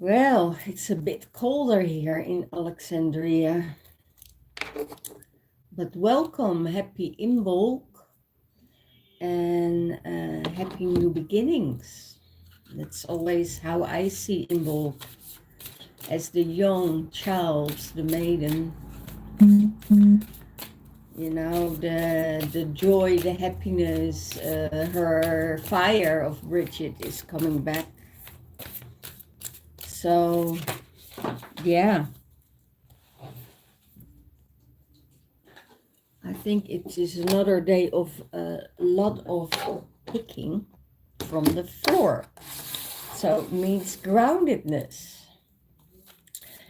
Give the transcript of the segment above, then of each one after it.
Well, it's a bit colder here in Alexandria, but welcome, happy IMBOLC, and happy new beginnings. That's always how I see IMBOLC, as the young child, the maiden. You know, the joy, the happiness, her fire of Bridget is coming back. So, yeah. I think it is another day of a lot of picking from the floor. So it means groundedness.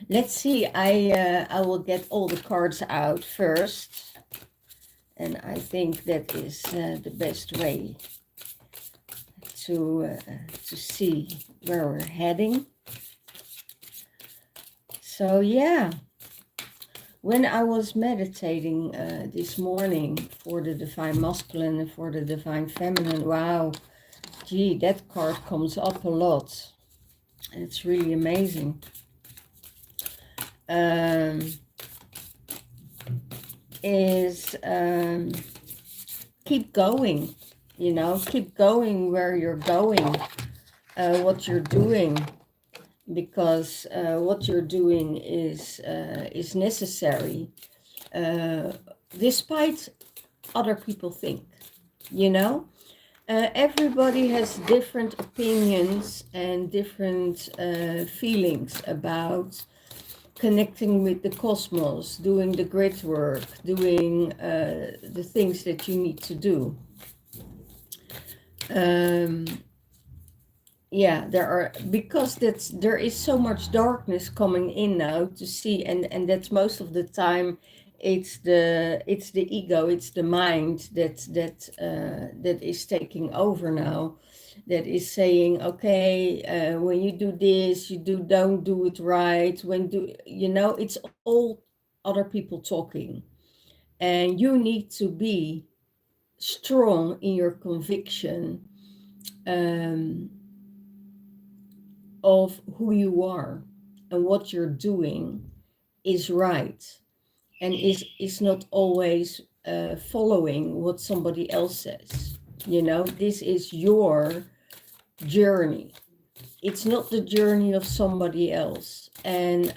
Let's see, I will get all the cards out first. And I think that is the best way to see where we're heading. So yeah. When I was meditating this morning for the Divine Masculine and for the Divine Feminine, wow, gee, that card comes up a lot. It's really amazing. Keep going, you know, keep going where you're going, what you're doing. Because what you're doing is necessary, despite other people think, you know. Everybody has different opinions and different feelings about connecting with the cosmos, doing the grid work, doing the things that you need to do. Yeah, there is so much darkness coming in now to see, and that's most of the time it's the ego, it's the mind that is taking over now, that is saying, okay, when you do this, don't do it right, it's all other people talking, and you need to be strong in your conviction of who you are and what you're doing is right, and is not always following what somebody else says. You know, this is your journey. It's not the journey of somebody else. And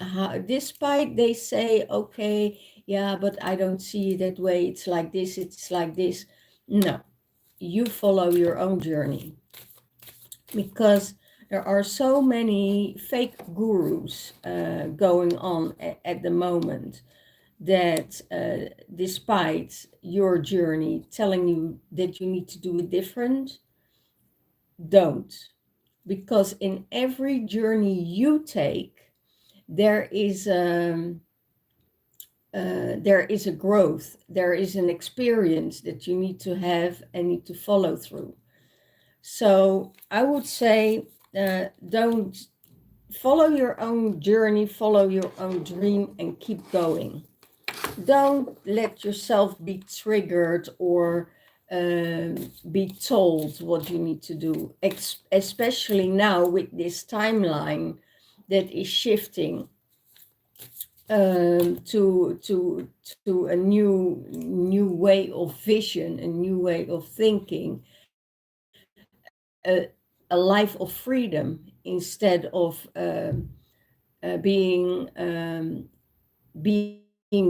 despite they say, okay, yeah, but I don't see it that way. It's like this, it's like this. No, you follow your own journey, because there are so many fake gurus going on at the moment that despite your journey telling you that you need to do it different, don't. Because in every journey you take, there is a growth, there is an experience that you need to have and need to follow through. So I would say, don't follow your own journey, follow your own dream, and keep going. Don't let yourself be triggered or be told what you need to do, especially now with this timeline that is shifting to a new way of vision, a new way of thinking, a life of freedom instead of being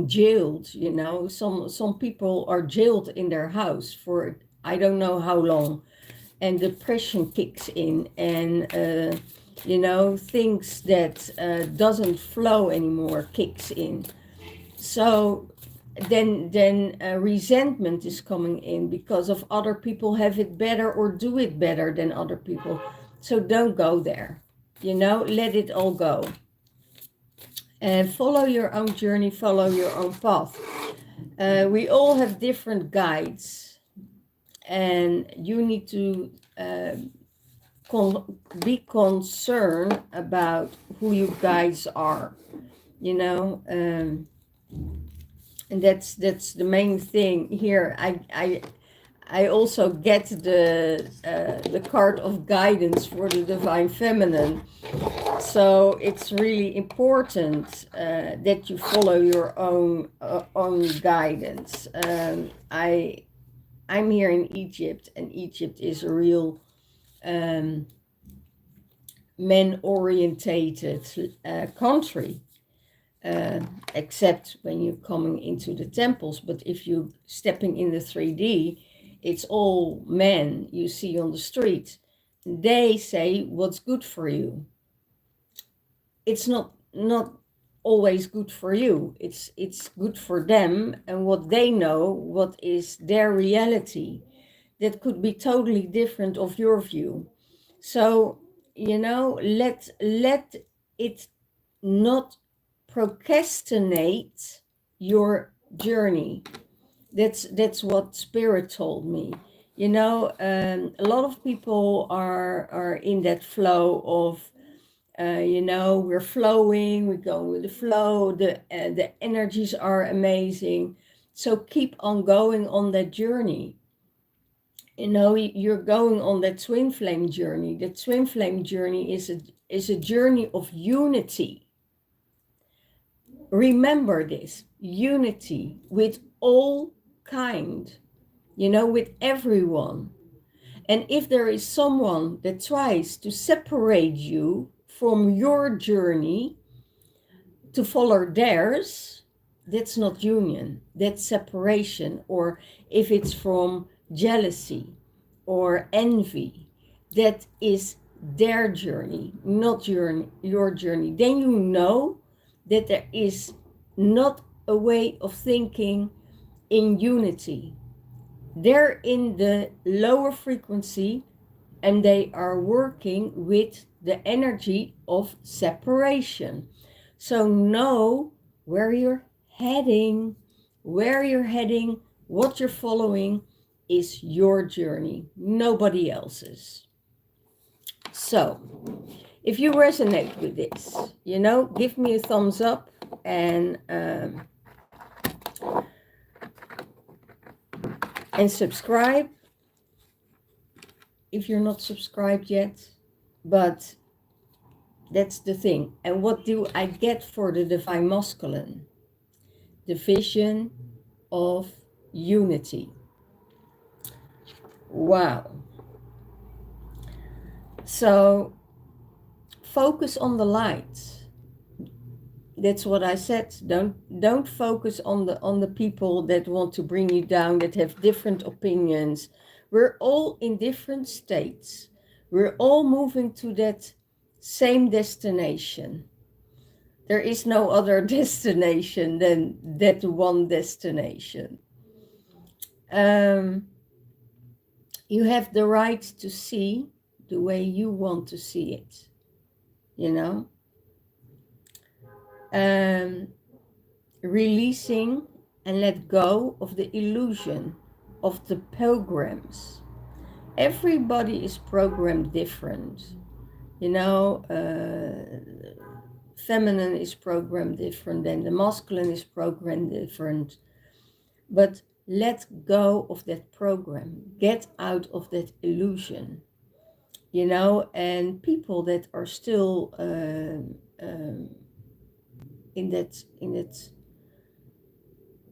jailed. You know, some people are jailed in their house for I don't know how long, and depression kicks in, and things that doesn't flow anymore kicks in. So then resentment is coming in because of other people have it better or do it better than other people. So don't go there, let it all go. And follow your own journey, follow your own path. We all have different guides, and you need to be concerned about who your guides are, and that's the main thing here. I also get the card of guidance for the divine feminine. So it's really important that you follow your own guidance. I'm here in Egypt, and Egypt is a real men-orientated country. Except when you're coming into the temples, but if you're stepping in the 3D, it's all men you see on the street. They say what's good for you. It's not always good for you. It's good for them and what they know, what is their reality. That could be totally different of your view. So, let it not procrastinate your journey. That's what Spirit told me. A lot of people are in that flow of we're flowing, we're going with the flow, the energies are amazing. So keep on going on that journey. You're going on that twin flame journey. The twin flame journey is a journey of unity. Remember this, unity with all kind, with everyone. And if there is someone that tries to separate you from your journey to follow theirs, that's not union, that's separation. Or if it's from jealousy or envy, that is their journey, not your journey. Then you know that there is not a way of thinking in unity. They're in the lower frequency and they are working with the energy of separation. So know where you're heading, what you're following is your journey, nobody else's. So if you resonate with this, give me a thumbs up and subscribe if you're not subscribed yet. But that's the thing. And what do I get for the divine masculine? The vision of unity. Wow. So focus on the light. That's what I said. Don't focus on the people that want to bring you down, that have different opinions. We're all in different states. We're all moving to that same destination. There is no other destination than that one destination. You have the right to see the way you want to see it, releasing and let go of the illusion of the programs. Everybody is programmed different, feminine is programmed different, and the masculine is programmed different. But let go of that program, get out of that illusion, and people that are still in that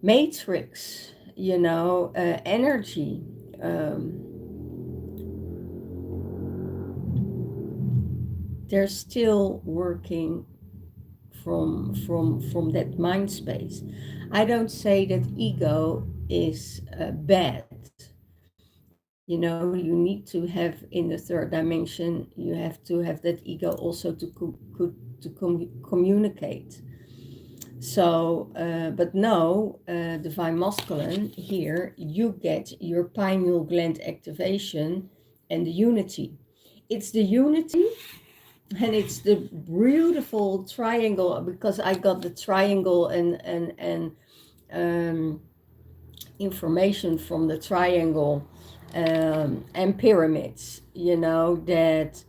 matrix, energy, they're still working from that mind space. I don't say that ego is bad. You need to have in the third dimension, you have to have that ego also to communicate. So, but no, divine masculine, here you get your pineal gland activation and the unity. It's the unity, and it's the beautiful triangle, because I got the triangle and information from the triangle and pyramids, that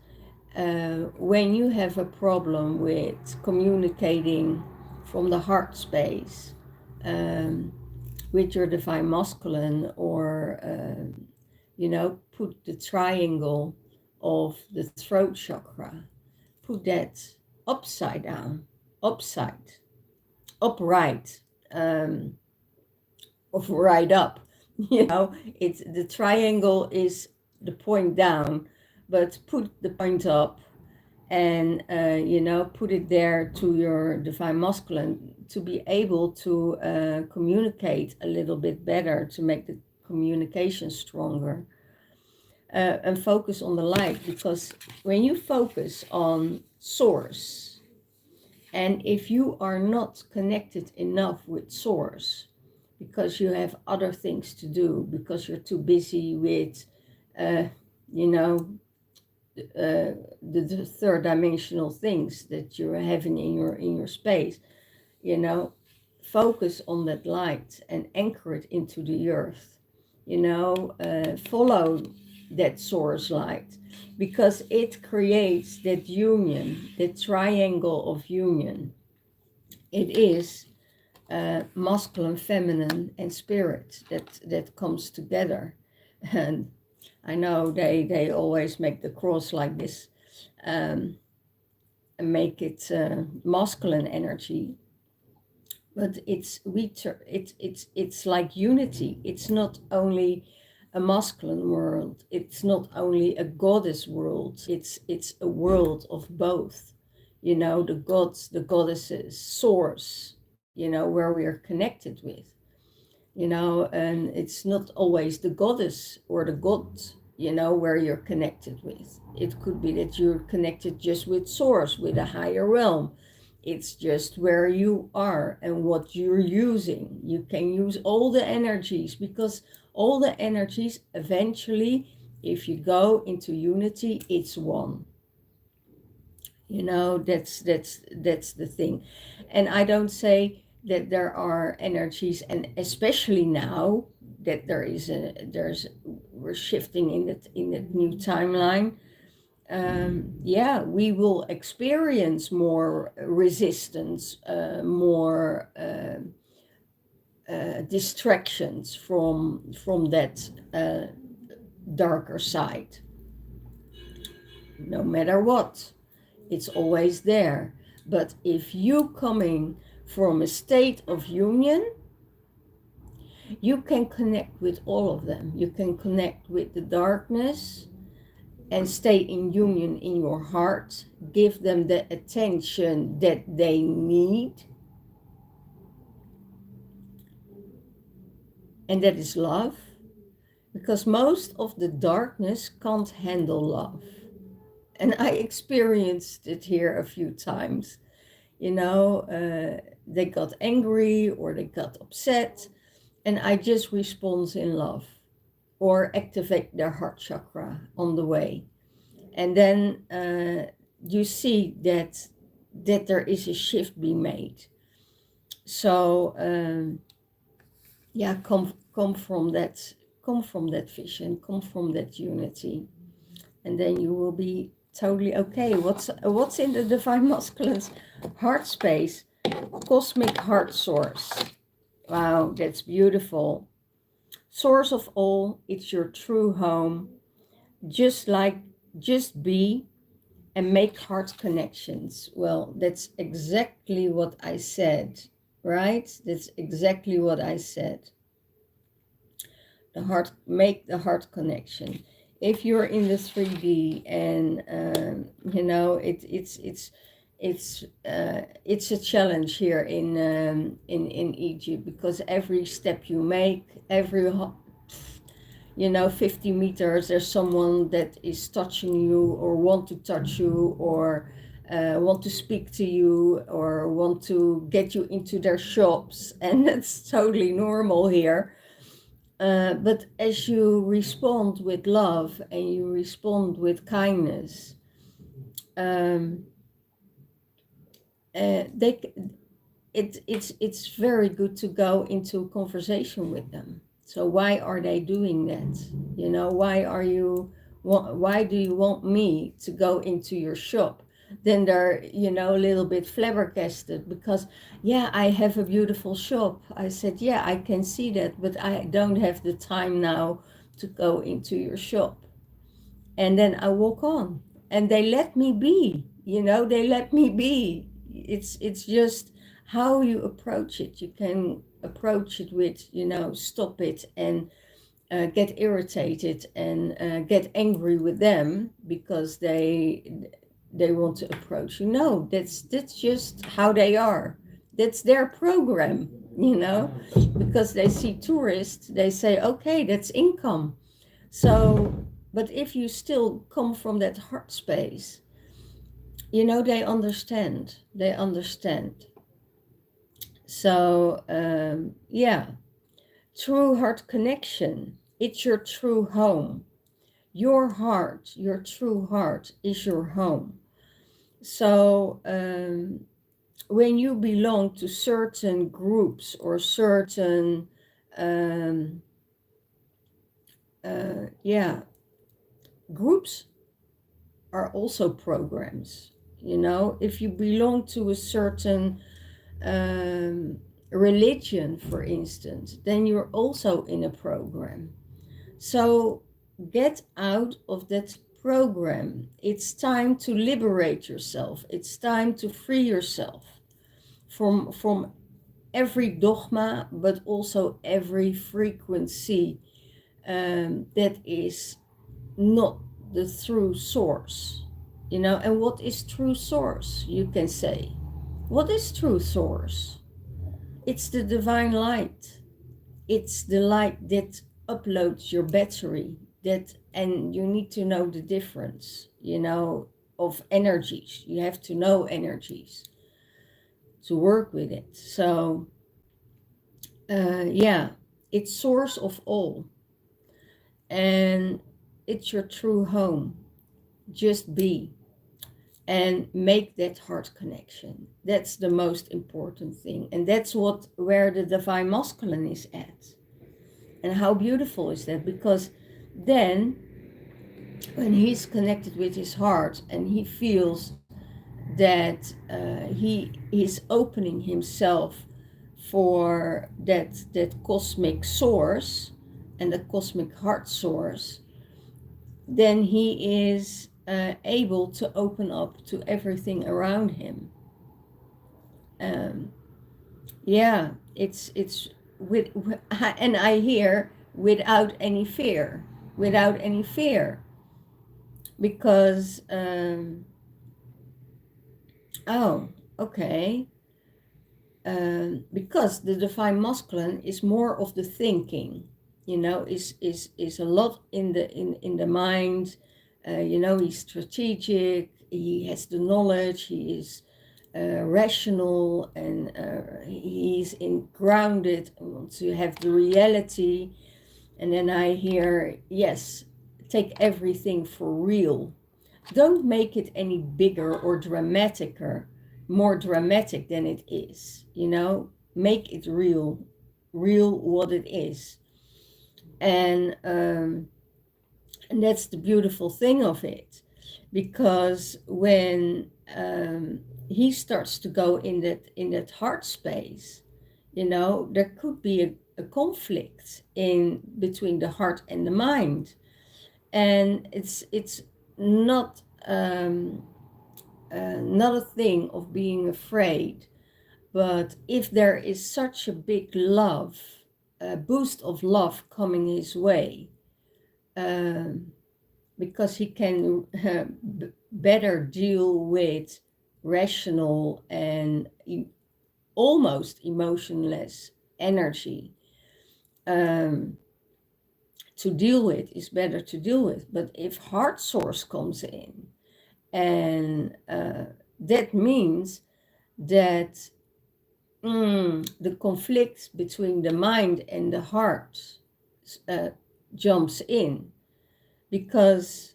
when you have a problem with communicating from the heart space with your divine masculine, or You know, put the triangle of the throat chakra, put that upside down, upside, upright, of right up. You know, it's the triangle is the point down, but put the point up and you know, put it there to your divine masculine to be able to communicate a little bit better, to make the communication stronger, and focus on the light. Because when you focus on source, and if you are not connected enough with source, because you have other things to do, because you're too busy with you know, the third dimensional things that you're having in your space, you know, focus on that light and anchor it into the earth. You know, follow that source light, because it creates that union, that triangle of union. It is masculine, feminine, and spirit that comes together. And I know they always make the cross like this, and make it masculine energy, but it's like unity. It's not only a masculine world. It's not only a goddess world. It's a world of both. You know, the gods, the goddesses, source. You know, where we are connected with. You know, and it's not always the goddess or the god, you know, where you're connected with. It could be that you're connected just with source, with a higher realm. It's just where you are and what you're using. You can use all the energies, because all the energies eventually, if you go into unity, it's one. You know, that's the thing. And I don't say that there are energies, and especially now that we're shifting in the new timeline. Yeah, we will experience more resistance, more distractions from that darker side. No matter what, it's always there. But if you coming from a state of union, you can connect with all of them. You can connect with the darkness and stay in union in your heart. Give them the attention that they need. And that is love. Because most of the darkness can't handle love. And I experienced it here a few times. You know, they got angry or they got upset, and I just respond in love or activate their heart chakra on the way. And then you see that there is a shift being made. So yeah, come from that vision, come from that unity, and then you will be totally okay. What's in the divine masculine's heart space? Cosmic heart source. Wow, that's beautiful. Source of all, it's your true home. Just be and make heart connections. Well, that's exactly what I said, right? That's exactly what I said. The heart, make the heart connection. If you're in the 3D and you know, it's a challenge here in Egypt, because every step you make, every you know, 50 meters, there's someone that is touching you or want to touch you or want to speak to you or want to get you into their shops, and that's totally normal here. But as you respond with love and you respond with kindness, it's very good to go into conversation with them. So why are they doing that? You know, why do you want me to go into your shop? Then they're, you know, a little bit flabbergasted, because yeah, I have a beautiful shop. I said, yeah, I can see that, but I don't have the time now to go into your shop. And then I walk on, and they let me be, they let me be. It's just how you approach it. You can approach it with, stop it and get irritated and get angry with them because they want to approach you. No, that's just how they are. That's their program, because they see tourists, they say, okay, that's income. So, but if you still come from that heart space, they understand. They understand. So, yeah, true heart connection. It's your true home. Your heart, your true heart is your home. So, when you belong to certain groups or certain, groups are also programs. If you belong to a certain religion, for instance, then you're also in a program. So get out of that program. It's time to liberate yourself. It's time to free yourself from every dogma, but also every frequency that is not the true source. And what is true source, you can say? What is true source? It's the divine light. It's the light that uploads your battery, and you need to know the difference, of energies. You have to know energies to work with it. So, it's source of all. And it's your true home. Just be and make that heart connection. That's the most important thing. And that's where the divine masculine is at. And how beautiful is that? Because then when he's connected with his heart and he feels that he is opening himself for that cosmic source and the cosmic heart source, then he is able to open up to everything around him. It's with, and I hear without any fear, because because the divine masculine is more of the thinking, is a lot in the mind. He's strategic, he has the knowledge, he is rational, and he's grounded, wants to have the reality. And then I hear, yes, take everything for real. Don't make it any bigger or more dramatic than it is. Make it real what it is. And that's the beautiful thing of it, because when he starts to go in that heart space, there could be a conflict in between the heart and the mind, and it's not not a thing of being afraid. But if there is such a big love, a boost of love coming his way, because he can better deal with rational and almost emotionless energy, to deal with is better to deal with. But if heart source comes in, and that means that the conflict between the mind and the heart jumps in, because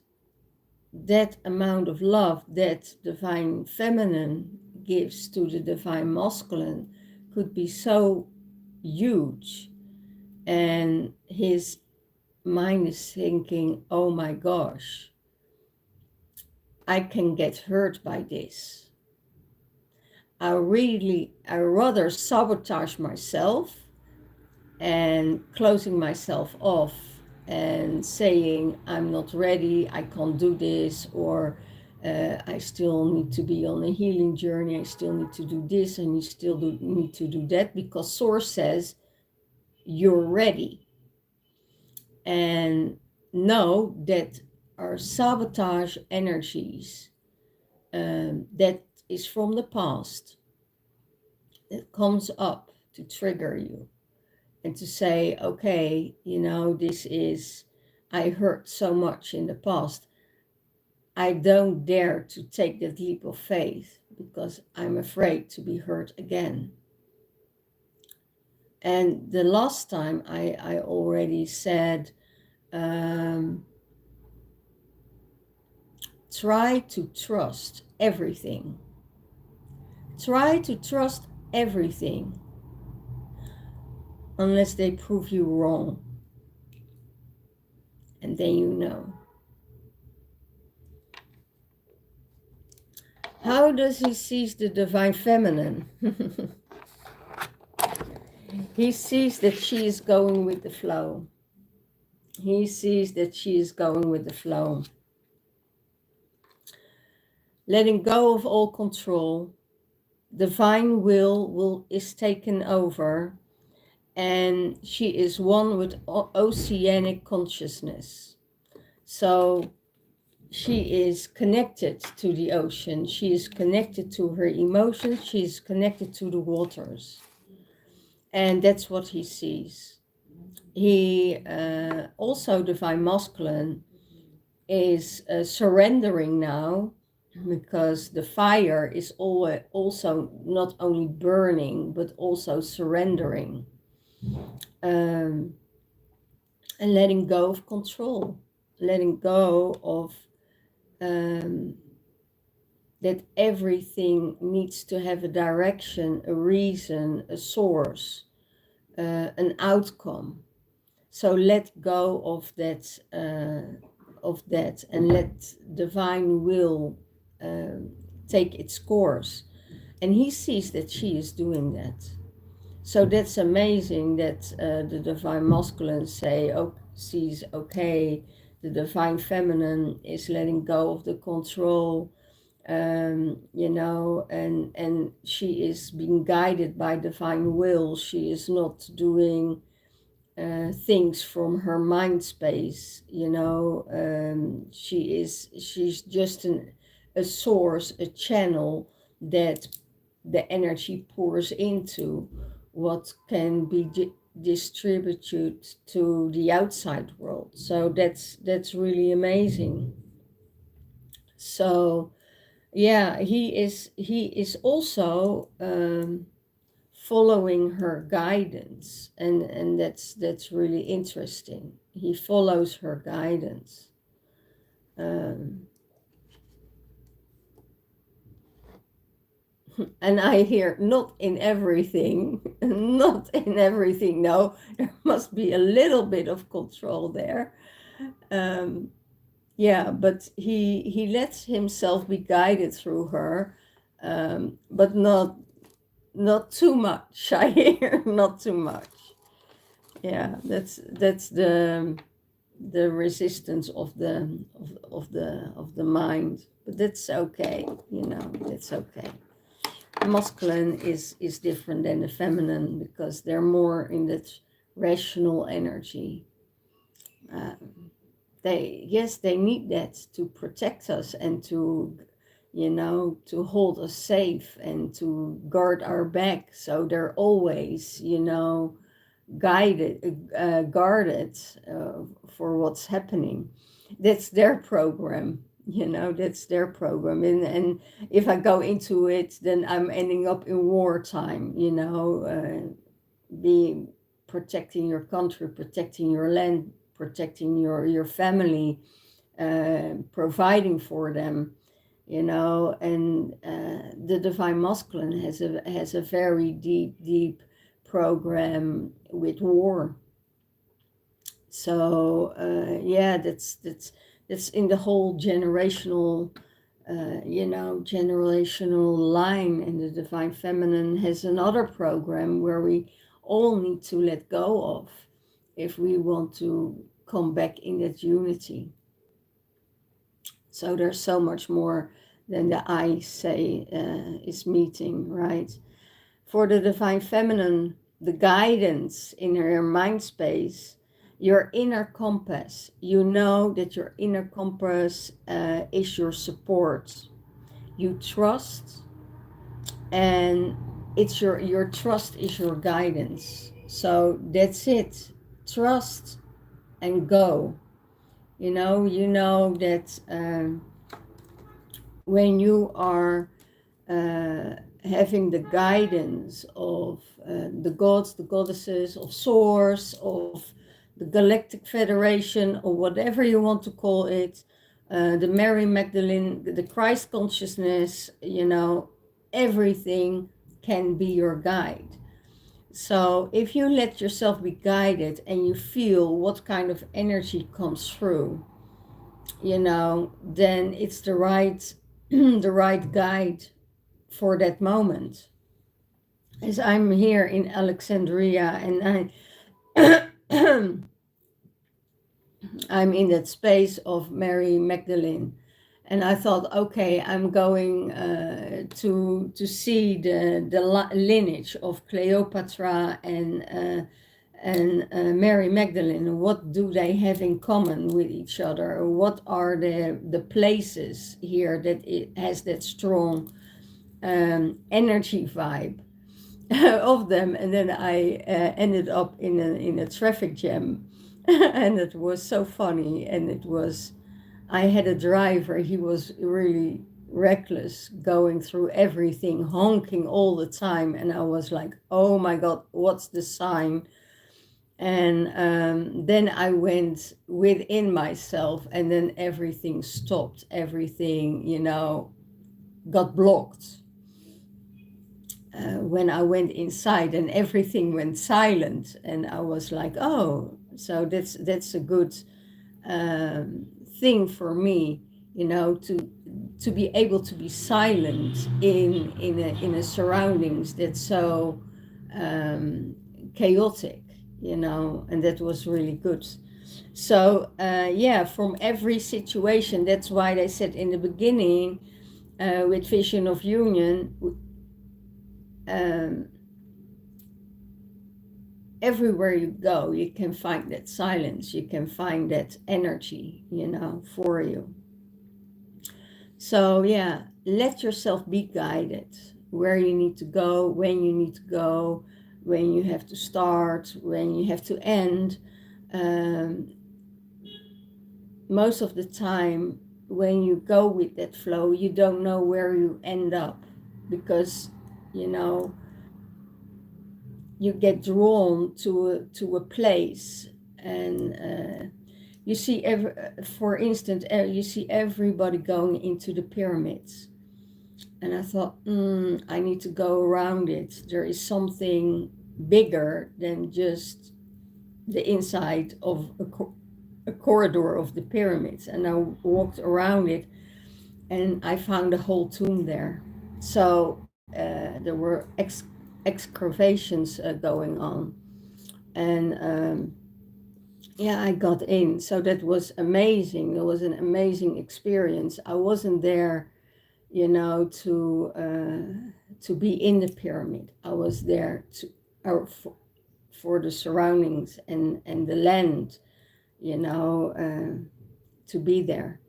that amount of love that divine feminine gives to the divine masculine could be so huge, and his mind is thinking, oh my gosh, I can get hurt by this. I rather sabotage myself and closing myself off and saying, I'm not ready, I can't do this, or I still need to be on a healing journey, I still need to do this, and you still need to do that, because Source says you're ready. And know that our sabotage energies, that is from the past, that comes up to trigger you and to say, okay, this is, I hurt so much in the past. I don't dare to take that leap of faith because I'm afraid to be hurt again. And the last time I already said, try to trust everything. Try to trust everything unless they prove you wrong. And then you know. How does he seize the divine feminine? He sees that she is going with the flow. He sees that she is going with the flow. Letting go of all control. Divine will is taken over, and she is one with oceanic consciousness. So she is connected to the ocean. She is connected to her emotions. She is connected to the waters. And that's what he sees. He also, divine masculine, is surrendering now, because the fire is also not only burning but also surrendering, and letting go of control, letting go of that everything needs to have a direction, a reason, a source, an outcome. So let go of that, and let divine will take its course. And he sees that she is doing that. So that's amazing that the divine masculine sees, okay, the divine feminine is letting go of the control, and she is being guided by divine will. She is not doing things from her mind space. She's just a source, a channel that the energy pours into, what can be distributed to the outside world. So that's really amazing. So yeah, he is also following her guidance, and that's really interesting. He follows her guidance. And I hear not in everything, not in everything. No, there must be a little bit of control there. Yeah, but he lets himself be guided through her, but not too much. I hear not too much. Yeah, that's the resistance of the mind, but that's okay. That's okay. Masculine is different than the feminine, because they're more in that rational energy. They need that to protect us and to hold us safe and to guard our back. So they're always guarded for what's happening. That's their program. That's their program. And if I go into it, then I'm ending up in wartime. Being protecting your country, protecting your land, protecting your family, providing for them. And the divine masculine has a very deep program with war. So yeah, that's in the whole generational line. And the divine feminine has another program where we all need to let go of if we want to come back in that unity. So there's so much more than the I say is meeting, right? For the Divine Feminine, the guidance in her mind space, your inner compass. You know that your inner compass is your support. You trust, and it's your trust is your guidance. So that's it. Trust and go. You know that when you are having the guidance of the gods, the goddesses, of Source, of the Galactic Federation, or whatever you want to call it, the Mary Magdalene, the Christ consciousness, everything can be your guide. So if you let yourself be guided and you feel what kind of energy comes through, then it's the right the right guide for that moment. As I'm here in Alexandria and I'm in that space of Mary Magdalene, and I thought, okay, I'm going to see the lineage of Cleopatra and Mary Magdalene. What do they have in common with each other? What are the places here that it has that strong energy vibe of them? And then I ended up in a traffic jam, and it was so funny. And I had a driver. He was really reckless, going through everything, honking all the time, and I was like, oh my God, what's the sign? And then I went within myself, and then everything stopped. Everything, got blocked. When I went inside, and everything went silent, and I was like, oh, so that's a good thing for me, to be able to be silent in a surroundings that's so chaotic, and that was really good. So from every situation, that's why they said in the beginning with Vision of Union, everywhere you go, you can find that silence, you can find that energy, for you. So let yourself be guided where you need to go, when you need to go, when you have to start, when you have to end. Most of the time, when you go with that flow, you don't know where you end up, because you get drawn to a place, and you see for instance, you see everybody going into the pyramids, and I thought, I need to go around it. There is something bigger than just the inside of a corridor of the pyramids. And I walked around it, and I found a whole tomb there. So there were excavations going on, and I got in. So that was amazing. It was an amazing experience. I wasn't there, to be in the pyramid. I was there for the surroundings and the land, to be there.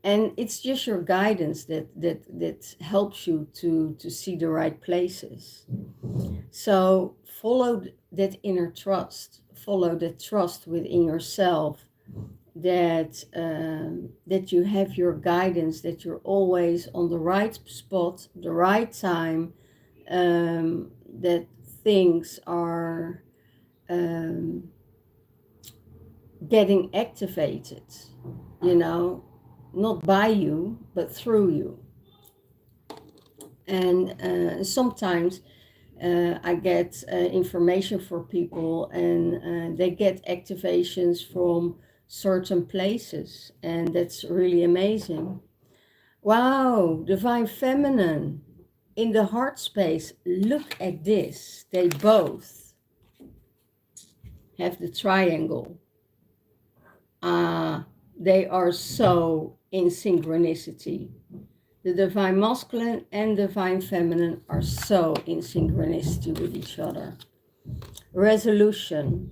And it's just your guidance that helps you to see the right places. So follow that inner trust, follow that trust within yourself, that you have your guidance, that you're always on the right spot, the right time, that things are getting activated, not by you, but through you. And sometimes I get information for people, and they get activations from certain places, and that's really amazing. Wow, Divine Feminine in the heart space. Look at this. They both have the triangle. They are so in synchronicity. The divine masculine and divine feminine are so in synchronicity with each other. Resolution.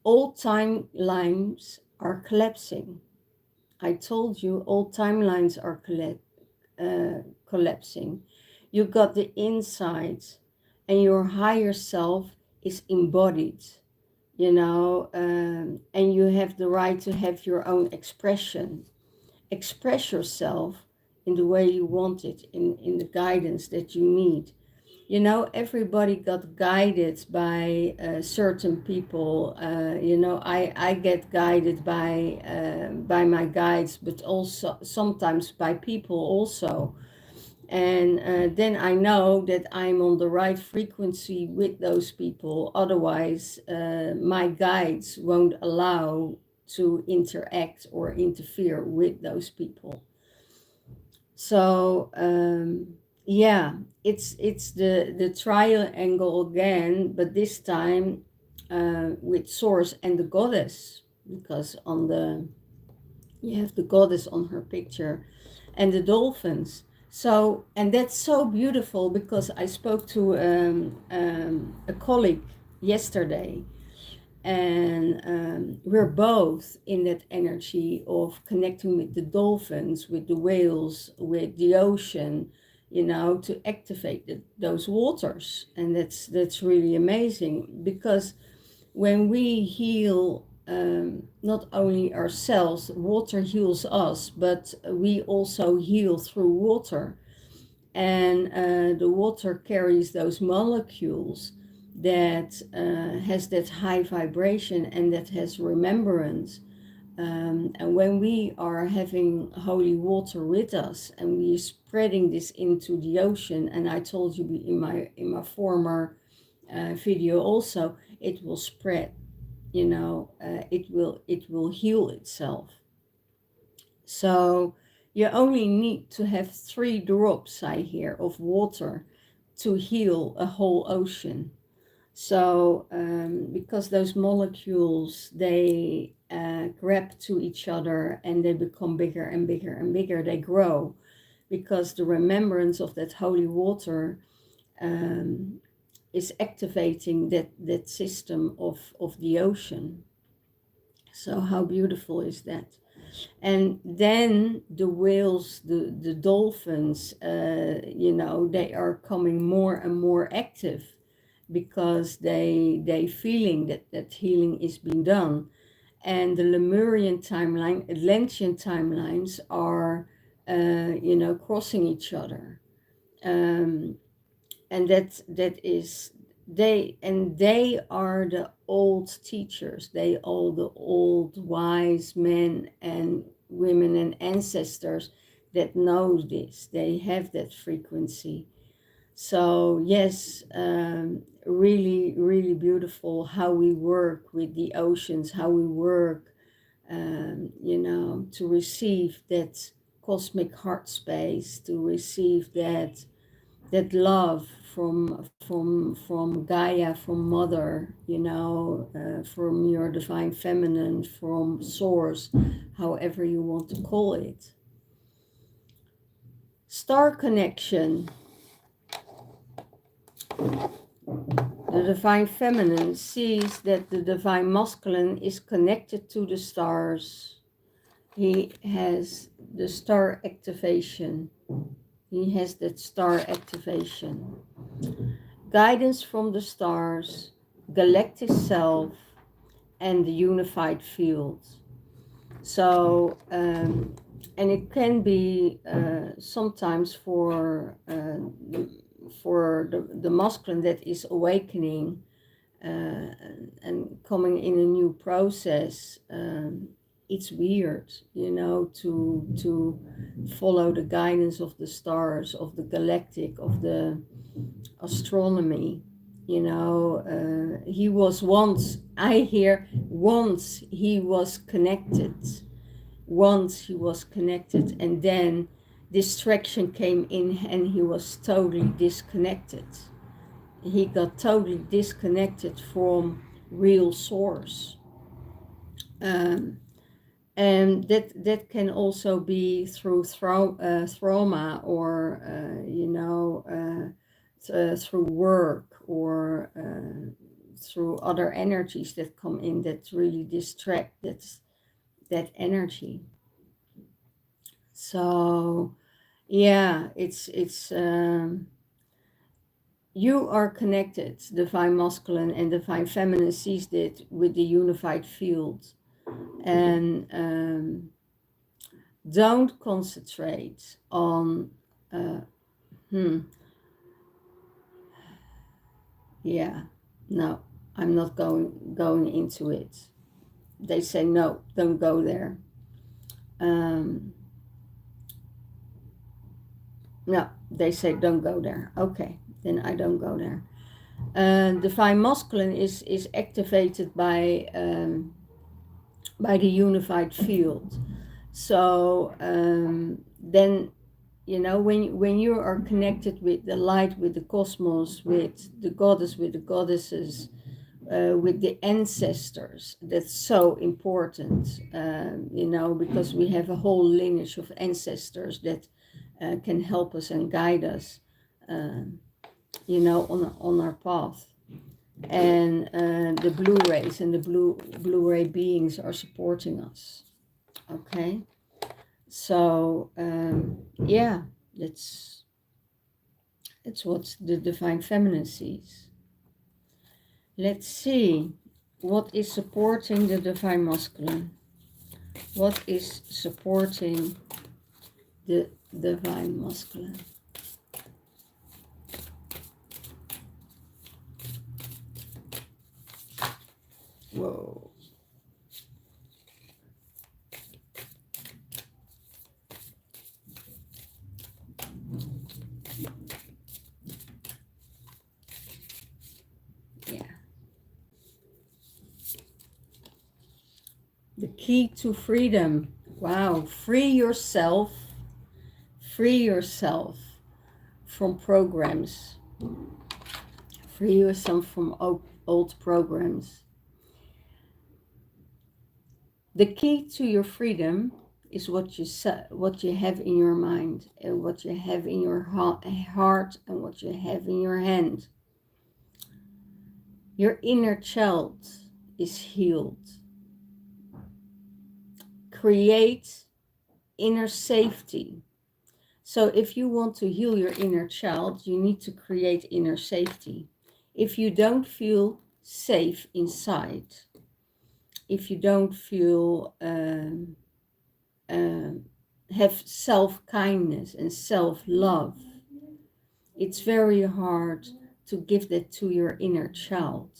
All timelines are collapsing. I told you all timelines are collapsing. You got the insight, and your higher self is embodied, and you have the right to have your own expression. Express yourself in the way you want it, in the guidance that you need. Everybody got guided by certain people. I get guided by my guides, but also sometimes by people also. And then I know that I'm on the right frequency with those people. Otherwise, my guides won't allow to interact or interfere with those people. So yeah, it's the triangle again, but this time with source and the goddess, because you have the goddess on her picture, and the dolphins. So, and that's so beautiful, because I spoke to a colleague yesterday, and we're both in that energy of connecting with the dolphins, with the whales, with the ocean, to activate those waters. And that's really amazing, because when we heal, not only ourselves, water heals us, but we also heal through water. And the water carries those molecules that has that high vibration and that has remembrance. And when we are having holy water with us and we're spreading this into the ocean, and I told you in my former video also, it will spread. It will heal itself. So you only need to have 3 drops, I hear, of water to heal a whole ocean. So because those molecules, they grab to each other and they become bigger and bigger and bigger, they grow, because the remembrance of that holy water is activating that system of the ocean. So how beautiful is that? And then the whales, the dolphins, they are coming more and more active, because they feeling that healing is being done. And the Lemurian timeline, Atlantean timelines are crossing each other. And that is they are the old teachers, they all the old wise men and women and ancestors that know this. They have that frequency. So yes, really, really beautiful how we work with the oceans, how we work, to receive that cosmic heart space, to receive that love from Gaia, from Mother, from your divine feminine, from Source, however you want to call it. Star connection. The divine feminine sees that the divine masculine is connected to the stars. He has the star activation. He has that star activation. Guidance from the stars, galactic self, and the unified field. So, and it can be sometimes for the masculine that is awakening and coming in a new process. It's weird, to follow the guidance of the stars, of the galactic, of the astronomy. He was once, I hear, once he was connected, and then distraction came in and he was totally disconnected. He got totally disconnected from real source. Um, and that can also be through trauma, or through work, or through other energies that come in that really distract that energy. So yeah, it's you are connected, divine masculine and divine feminine sees that with the unified field. And don't concentrate on uh, yeah, no, I'm not going into it. They say no, don't go there. um, no, they say don't go there. Okay, then I don't go there. Divine masculine is activated by the unified field. So then, when you are connected with the light, with the cosmos, with the goddess, with the goddesses, with the ancestors, that's so important. Because we have a whole lineage of ancestors that can help us and guide us, on our path. And the Blu-rays and the Blu-ray beings are supporting us. Okay, so yeah, that's what the divine feminine sees. Let's see what is supporting the divine masculine. What is supporting the divine masculine? Whoa. Yeah. The key to freedom. Wow. Free yourself from programs. Free yourself from old programs. The key to your freedom is what you have in your mind, and what you have in your heart, and what you have in your hand. Your inner child is healed. Create inner safety. So if you want to heal your inner child, you need to create inner safety. If you don't feel safe inside, if you don't feel have self-kindness and self-love, it's very hard to give that to your inner child,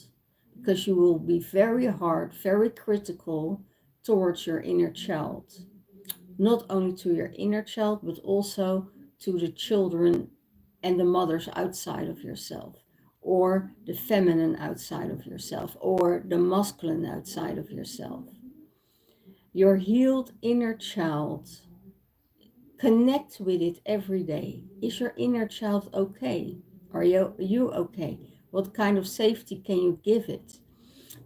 because you will be very hard, very critical towards your inner child. Not only to your inner child, but also to the children and the mothers outside of yourself, or the feminine outside of yourself, or the masculine outside of yourself. Your healed inner child, connect with it every day. Is your inner child okay? Are you okay? What kind of safety can you give it?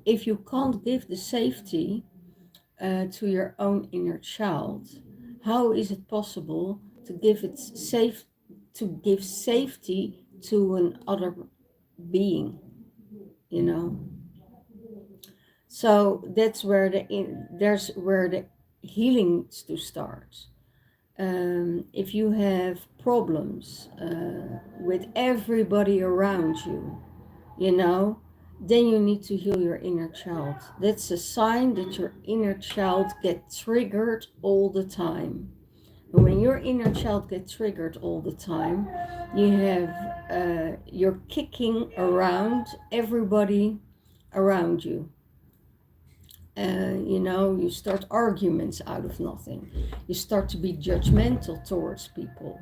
If you can't give the safety to your own inner child, how is it possible to give safety to another being? So that's where there's where the healing to start. If you have problems with everybody around you, then you need to heal your inner child. That's a sign that your inner child gets triggered all the time. And when your inner child gets triggered all the time, you're kicking around everybody around you. You start arguments out of nothing. You start to be judgmental towards people,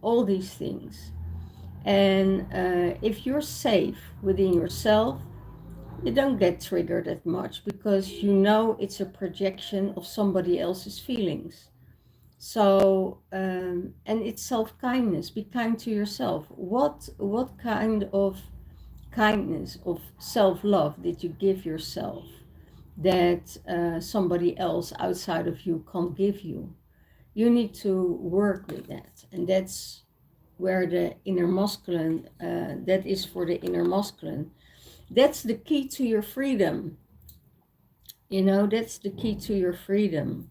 all these things. And if you're safe within yourself, you don't get triggered that much, because it's a projection of somebody else's feelings. So, and it's self-kindness. Be kind to yourself. What kind of kindness, of self-love did you give yourself? that somebody else outside of you can't give you. You need to work with that, and that's where the inner masculine, that is for the inner masculine. That's the key to your freedom. You know, that's the key to your freedom,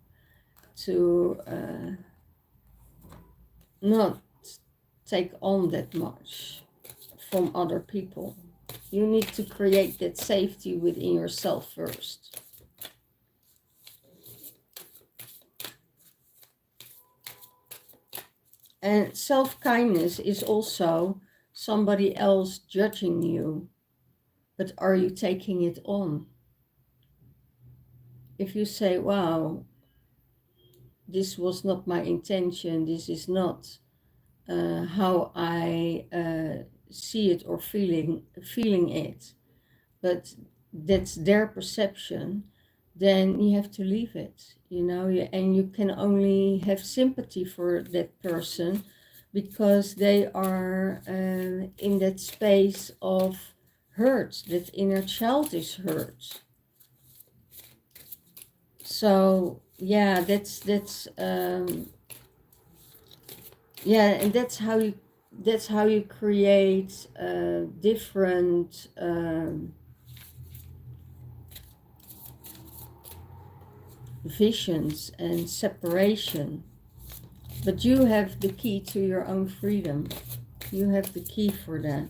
to not take on that much from other people. You need to create that safety within yourself first. And self-kindness is also somebody else judging you, but are you taking it on? If you say, wow, this was not my intention, this is not how I see it or feeling it, but that's their perception, then you have to leave it, you know, and you can only have sympathy for that person because they are in that space of hurt, that inner child is hurt. So yeah, yeah, and that's how you create different visions and separation. But you have the key to your own freedom. You have the key for that.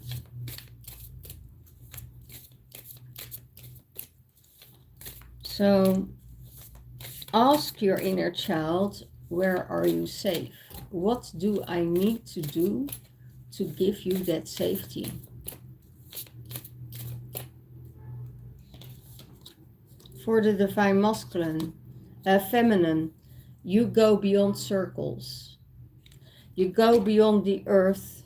So ask your inner child, where are you safe? What do I need to do to give you that safety? For the divine masculine, feminine, you go beyond circles. You go beyond the earth.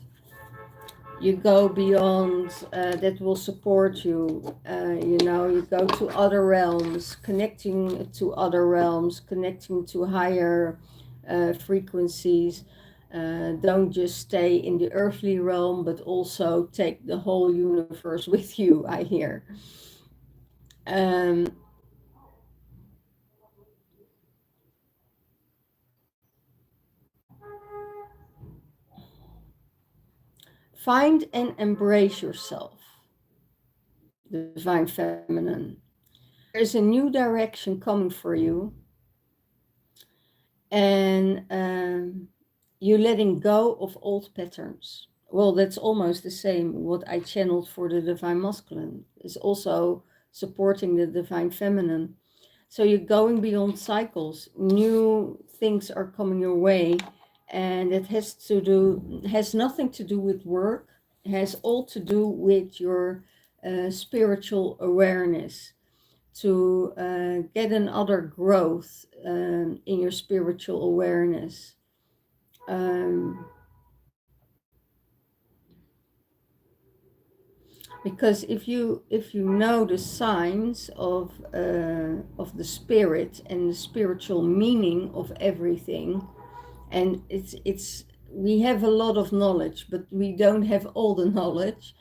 You go beyond that will support you. You know, you go to other realms, connecting to other realms, connecting to higher frequencies. Don't just stay in the earthly realm, but also take the whole universe with you, I hear. Um, Find and embrace yourself, the divine feminine. There is a new direction coming for you, and you're letting go of old patterns. Well, that's almost the same. What I channeled for the divine masculine is also supporting the divine feminine. So you're going beyond cycles. New things are coming your way, and it has nothing to do with work. It has all to do with your spiritual awareness, to get another growth in your spiritual awareness. Um, because if you know the signs of the spirit and the spiritual meaning of everything, and it's we have a lot of knowledge, but we don't have all the knowledge.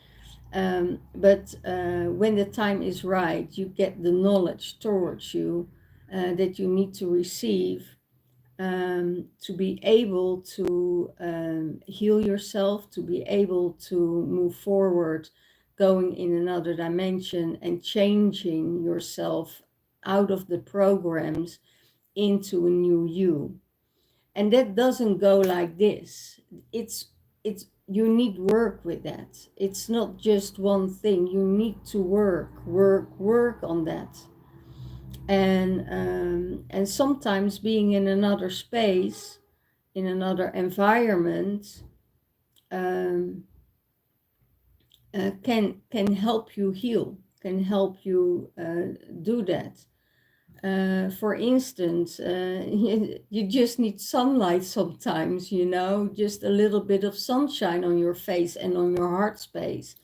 But when the time is right, you get the knowledge towards you that you need to receive to be able to heal yourself, to be able to move forward, going in another dimension and changing yourself out of the programs into a new you. And that doesn't go like this. It's you need work with that. It's not just one thing. You need to work on that. And sometimes being in another space, in another environment, um, can help you heal, can help you do that. For instance, you just need sunlight sometimes, you know, just a little bit of sunshine on your face and on your heart space.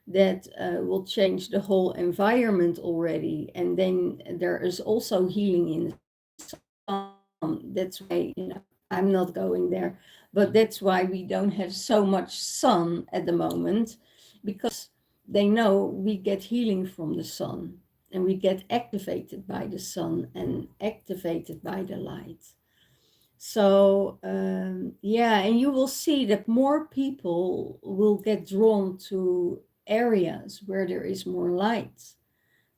That will change the whole environment already. And then there is also healing in the sun. That's why, you know, I'm not going there, but that's why we don't have so much sun at the moment, because they know we get healing from the sun. and we get activated by the sun and activated by the light. So yeah, and you will see that more people will get drawn to areas where there is more light,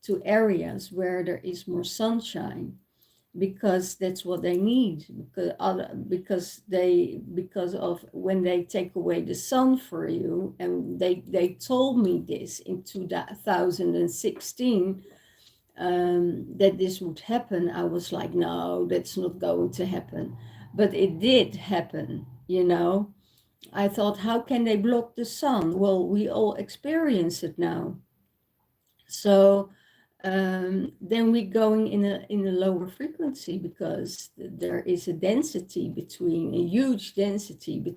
to areas where there is more sunshine, because that's what they need. Because of when they take away the sun for you, and they told me this in 2016, that this would happen. I was like, no, that's not going to happen. But it did happen, you know. I thought, how can they block the sun? Well, we all experience it now. So then we're going in a lower frequency, because there is a density between, a huge density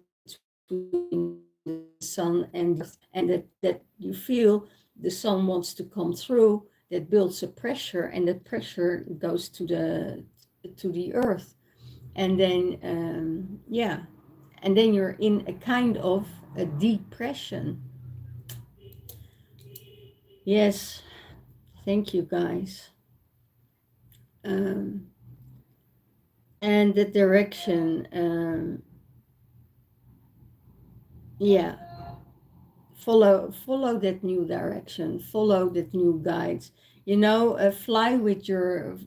between the sun and the earth, and that you feel the sun wants to come through. That builds a pressure, and that pressure goes to the earth, and then yeah, and then you're in a kind of a depression. Yes, thank you guys. And the direction, yeah, follow that new direction, follow that new guides, you know. Fly with your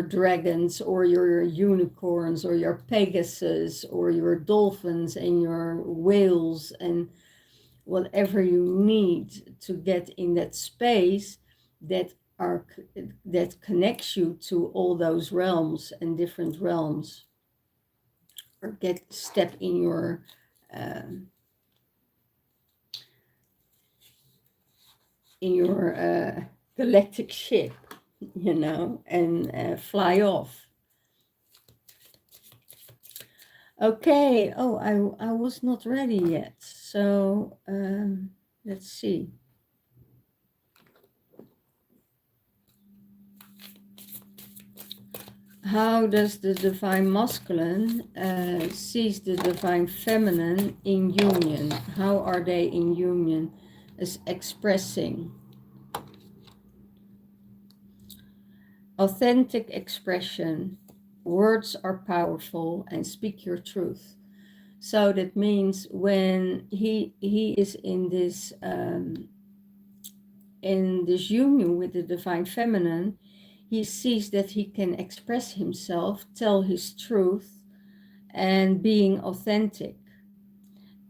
dragons, or your unicorns, or your pegasus, or your dolphins, and your whales, and whatever you need to get in that space that are that connects you to all those realms and different realms, or get step um, in your galactic ship, you know, and fly off. Okay. Oh, I was not ready yet. So let's see. How does the divine masculine sees the divine feminine in union? How are they in union as expressing? Authentic expression. Words are powerful, and speak your truth. So that means when he is in this union with the divine feminine, he sees that he can express himself, tell his truth, and being authentic.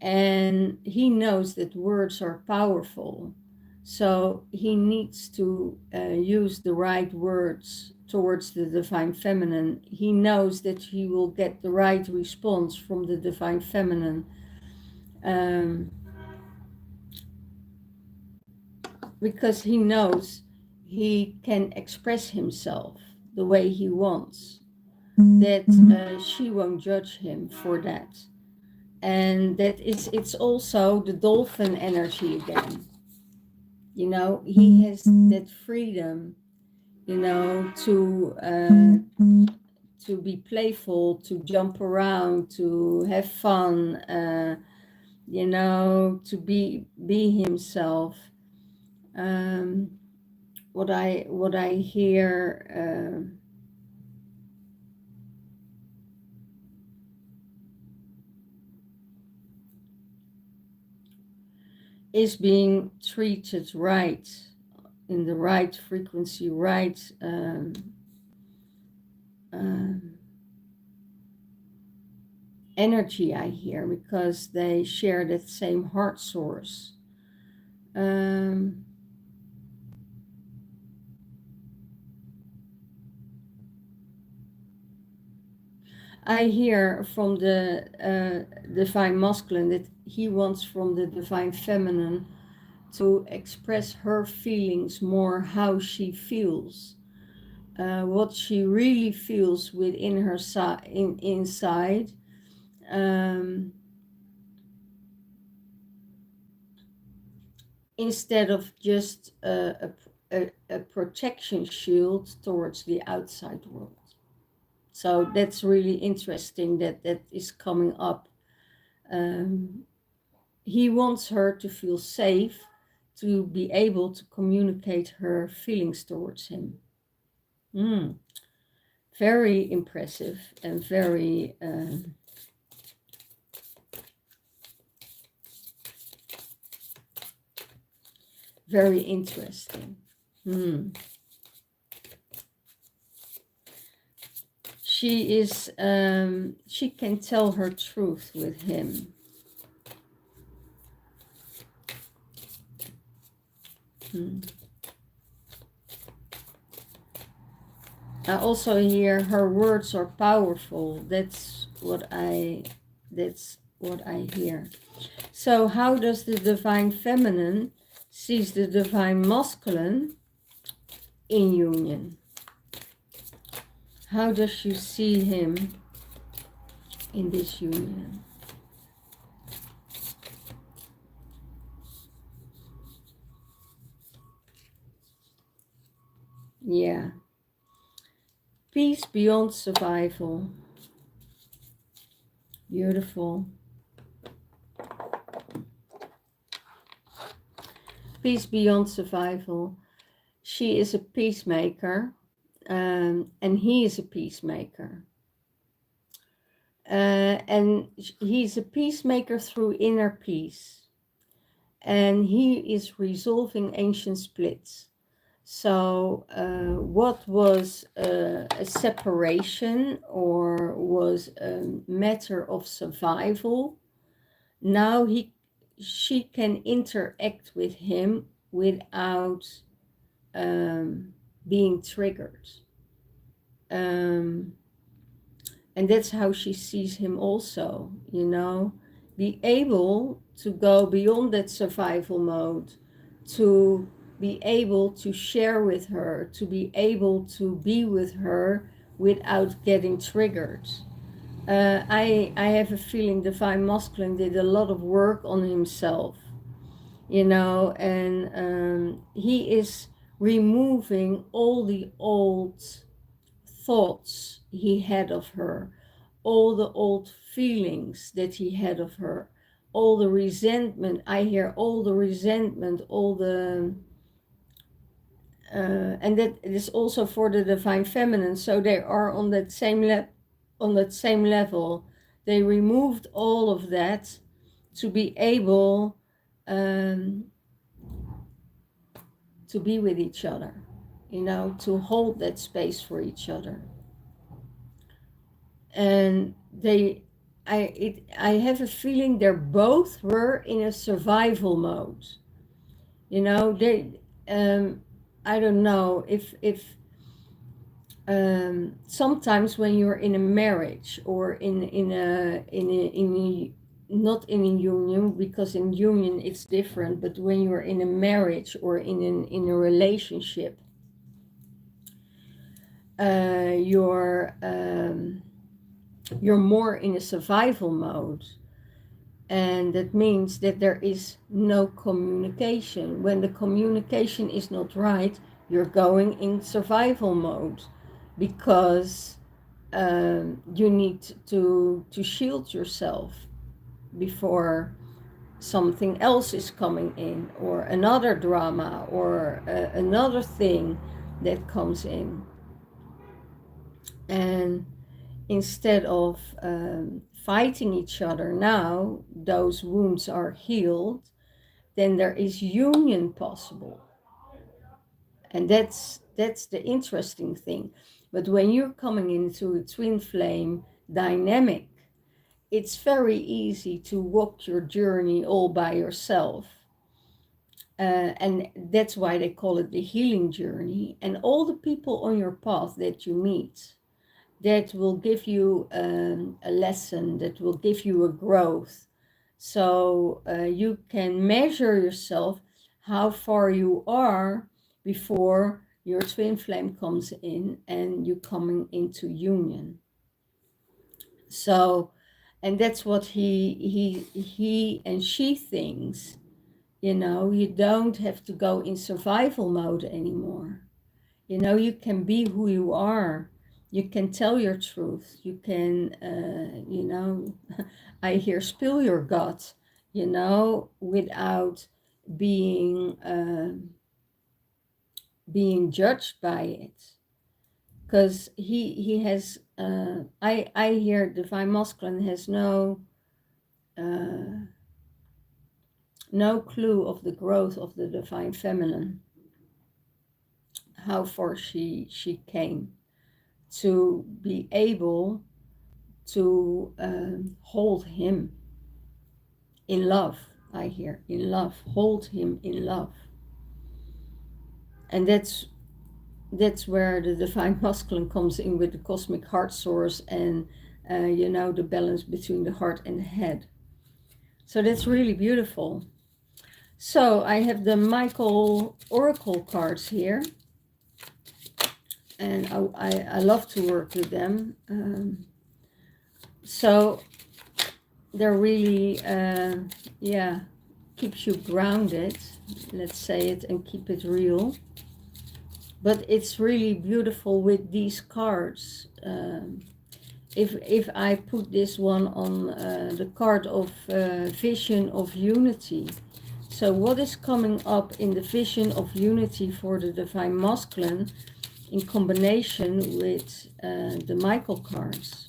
And he knows that words are powerful. So he needs to use the right words towards the divine feminine. He knows that he will get the right response from the divine feminine. Because he knows he can express himself the way he wants, that she won't judge him for that. And that it's also the dolphin energy again. You know, he has that freedom, you know, to be playful, to jump around, to have fun, you know, to be himself. What I hear, is being treated right, in the right frequency, right energy, I hear, because they share that same heart source. I hear from the divine masculine that he wants from the divine feminine to express her feelings more, how she feels, what she really feels within her inside. Instead of just a protection shield towards the outside world. So that's really interesting that is coming up. He wants her to feel safe, to be able to communicate her feelings towards him. Very impressive and very very interesting. She is she can tell her truth with him. I also hear her words are powerful. That's what I hear. So how does the divine feminine sees the divine masculine in union? How does she see him in this union? Yeah. Peace beyond survival. Beautiful. Peace beyond survival. She is a peacemaker, and he is a peacemaker. And he's a peacemaker through inner peace. And he is resolving ancient splits. So what was a separation or was a matter of survival, now she can interact with him without being triggered. And that's how she sees him also, you know, be able to go beyond that survival mode, to be able to share with her, to be able to be with her without getting triggered. I have a feeling divine masculine did a lot of work on himself, you know, and he is removing all the old thoughts he had of her, all the old feelings that he had of her, all the resentment. I hear all the resentment, all the and that is also for the divine feminine. So they are on that same level. They removed all of that to be able to be with each other, you know, to hold that space for each other. And I have a feeling they both were in a survival mode. You know, they I don't know if sometimes when you're in a marriage or in a not in a union, because in union it's different, but when you're in a marriage or in a relationship, you're more in a survival mode. And that means that there is no communication. When the communication is not right, you're going in survival mode, because you need to shield yourself before something else is coming in, or another drama, or another thing that comes in. And instead of fighting each other, now those wounds are healed, then there is union possible. And that's the interesting thing. But when you're coming into a twin flame dynamic, it's very easy to walk your journey all by yourself. And that's why they call it the healing journey. And all the people on your path that you meet, that will give you a lesson, that will give you a growth. So you can measure yourself how far you are before your twin flame comes in and you coming into union. So, and that's what he and she thinks, you know, you don't have to go in survival mode anymore. You know, you can be who you are. You can tell your truth. You can, you know, I hear spill your guts, you know, without being being judged by it, because he has I hear divine masculine has no clue of the growth of the divine feminine, how far she came to be able to hold him in love. I hear in love, hold him in love. And that's where the divine masculine comes in with the cosmic heart source and you know, the balance between the heart and the head. So that's really beautiful. So I have the Michael Oracle cards here, and I love to work with them. So they're really yeah, keeps you grounded, let's say it, and keep it real. But it's really beautiful with these cards. If I put this one on the card of vision of unity. So what is coming up in the vision of unity for the divine masculine in combination with the Michael cards?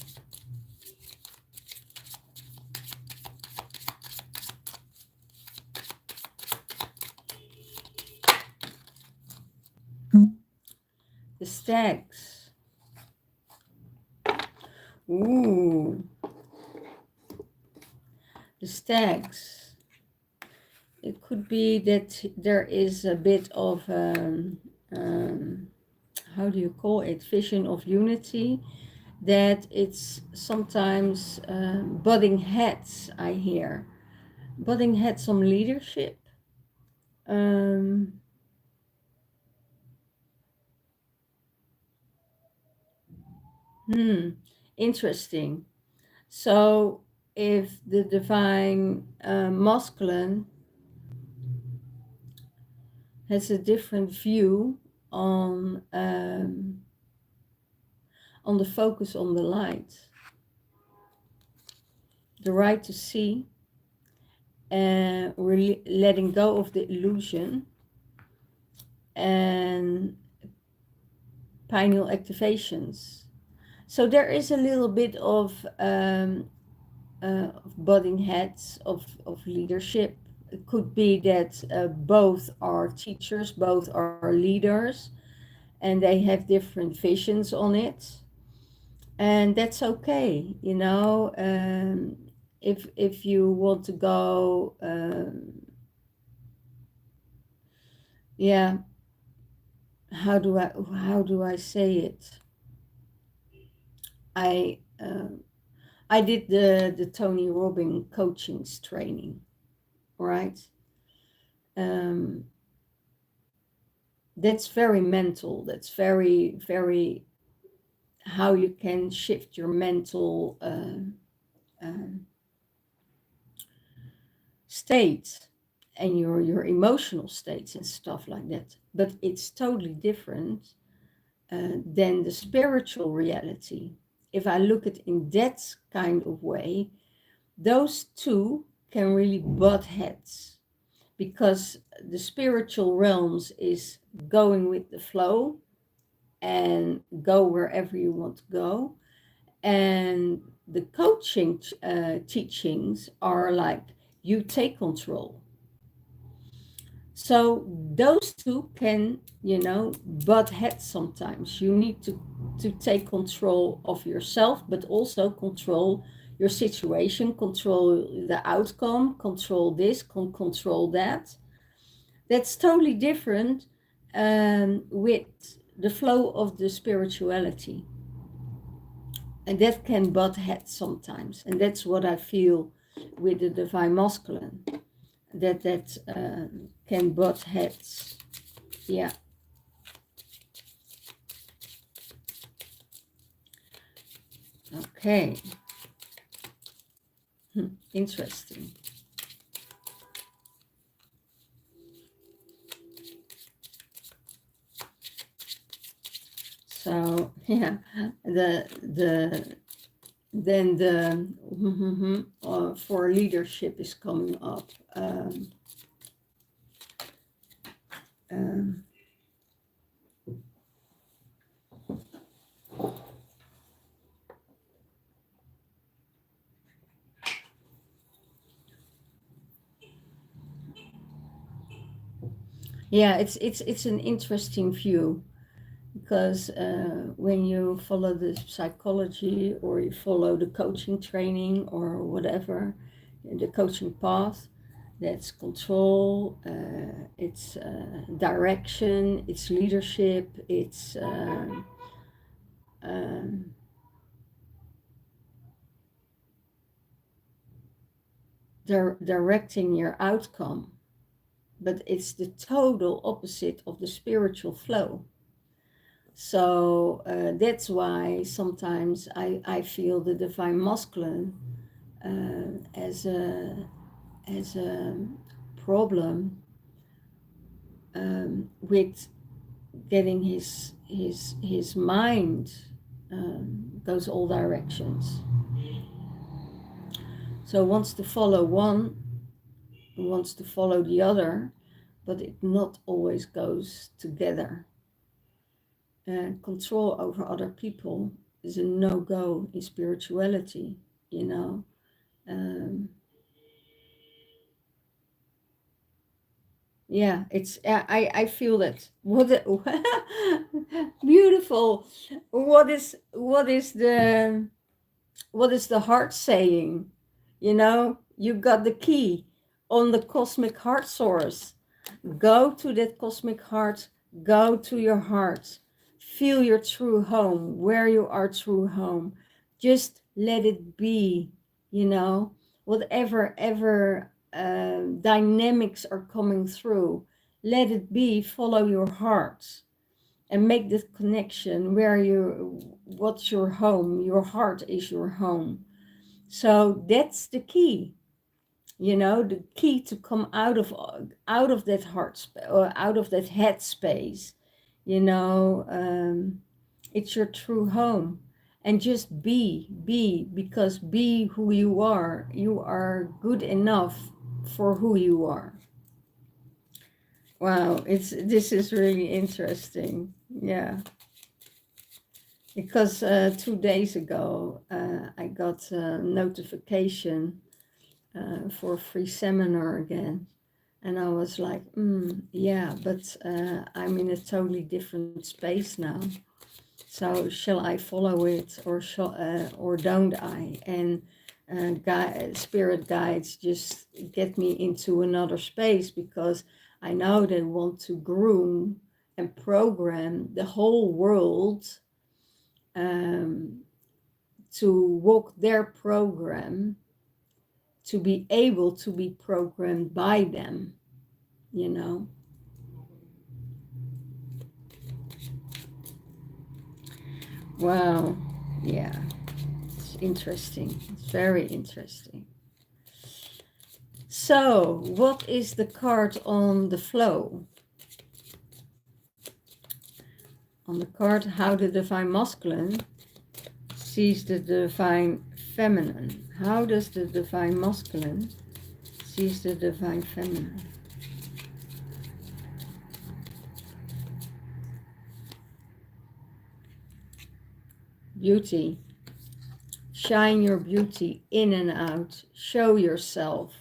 The stags. Ooh. The stags. It could be that there is a bit of, how do you call it, vision of unity, that it's sometimes butting heads, I hear. Butting heads on leadership. Interesting. So if the divine masculine has a different view on the focus on the light, the right to see, and really letting go of the illusion, and pineal activations. So there is a little bit of butting heads of leadership. It could be that both are teachers, both are leaders, and they have different visions on it. And that's okay, you know. If you want to go, yeah, how do I say it? I did the Tony Robbins coachings training, right? That's very mental. That's very, very how you can shift your mental state and your emotional states and stuff like that. But it's totally different than the spiritual reality. If I look at it in that kind of way, those two can really butt heads, because the spiritual realms is going with the flow and go wherever you want to go. And the coaching teachings are like, you take control. So those two can, you know, butt heads sometimes. You need to take control of yourself, but also control your situation, control the outcome, control this, control that. That's totally different with the flow of the spirituality. And that can butt heads sometimes. And that's what I feel with the divine masculine. That can butt heads. Yeah. Okay. Interesting. So yeah, then the for leadership is coming up. Yeah, it's an interesting view, because when you follow the psychology, or you follow the coaching training, or whatever, the coaching path, that's control, it's direction, it's leadership, it's um, directing your outcome, but it's the total opposite of the spiritual flow. So that's why sometimes I feel the divine masculine as a problem with getting his mind goes all directions. So wants to follow one, wants to follow the other, but it not always goes together. Control over other people is a no-go in spirituality, you know. Yeah, it's I feel that. Beautiful. What is the heart saying? You know, you got the key on the cosmic heart source. Go to that cosmic heart, go to your heart. Feel your true home, where you are true home. Just let it be, you know, whatever ever dynamics are coming through, let it be, follow your heart and make this connection where what's your home. Your heart is your home. So that's the key, you know, the key to come out of that or out of that head space, you know. It's your true home, and just be, because be who you are. You are good enough for who you are. Wow, this is really interesting. Yeah, because 2 days ago I got a notification for a free seminar again. And I was like, yeah, but I'm in a totally different space now. So shall I follow it, or don't I? And spirit guides just get me into another space, because I know they want to groom and program the whole world um, to walk their program, to be able to be programmed by them, you know. Wow. Yeah, it's interesting. It's very interesting. So what is the card on the flow? On the card, how the divine masculine sees the divine feminine. How does the divine masculine sees the divine feminine? Beauty. Shine your beauty in and out. Show yourself.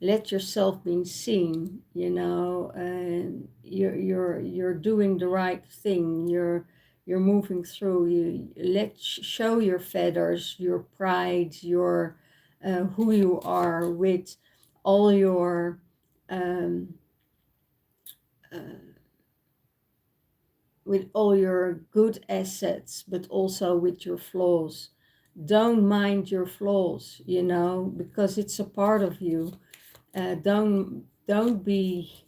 Let yourself be seen, you know, and you're doing the right thing. You're moving through. You show your feathers, your pride, your who you are, with all your uh, with all your good assets, but also with your flaws. Don't mind your flaws, you know, because it's a part of you. Don't be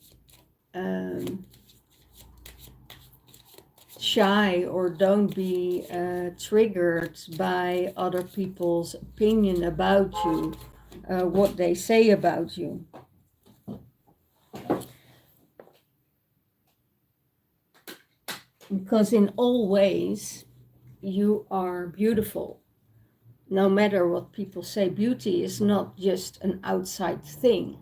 shy, or don't be triggered by other people's opinion about you, what they say about you. Because in all ways, you are beautiful. No matter what people say, beauty is not just an outside thing.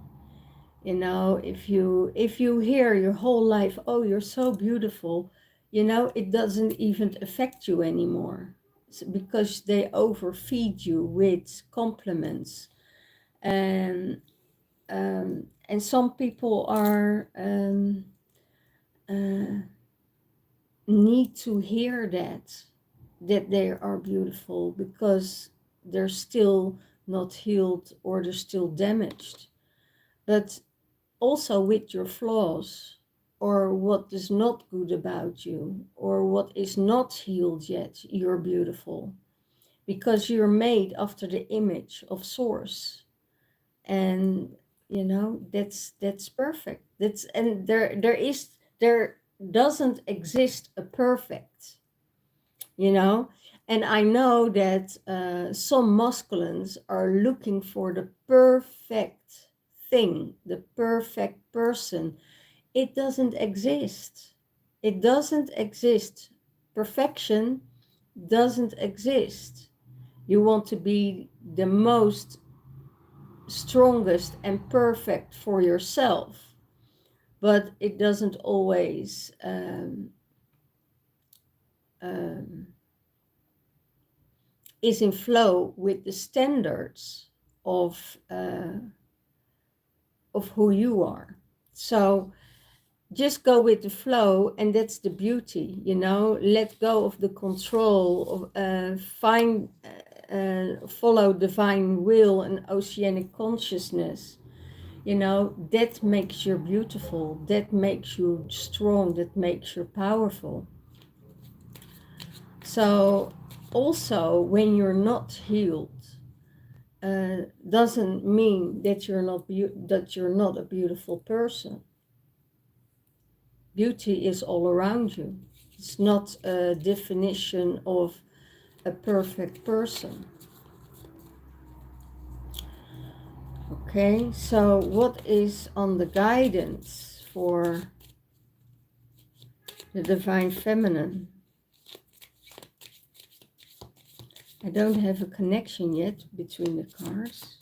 You know, if you hear your whole life, oh, you're so beautiful, you know, it doesn't even affect you anymore, because they overfeed you with compliments. And some people are need to hear that they are beautiful, because they're still not healed or they're still damaged. But also with your flaws, or what is not good about you, or what is not healed yet, you're beautiful, because you're made after the image of source. And you know, that's perfect. That's, and there doesn't exist a perfect, you know. And I know that some masculines are looking for the perfect thing, the perfect person. It doesn't exist. It doesn't exist. Perfection doesn't exist. You want to be the most strongest and perfect for yourself, but it doesn't always is in flow with the standards of who you are. So just go with the flow, and that's the beauty, you know. Let go of the control of follow divine will and oceanic consciousness. You know, that makes you beautiful, that makes you strong, that makes you powerful. So also, when you're not healed, doesn't mean that you're not a beautiful person. Beauty is all around you. It's not a definition of a perfect person. Okay, so what is on the guidance for the divine feminine? I don't have a connection yet between the cards.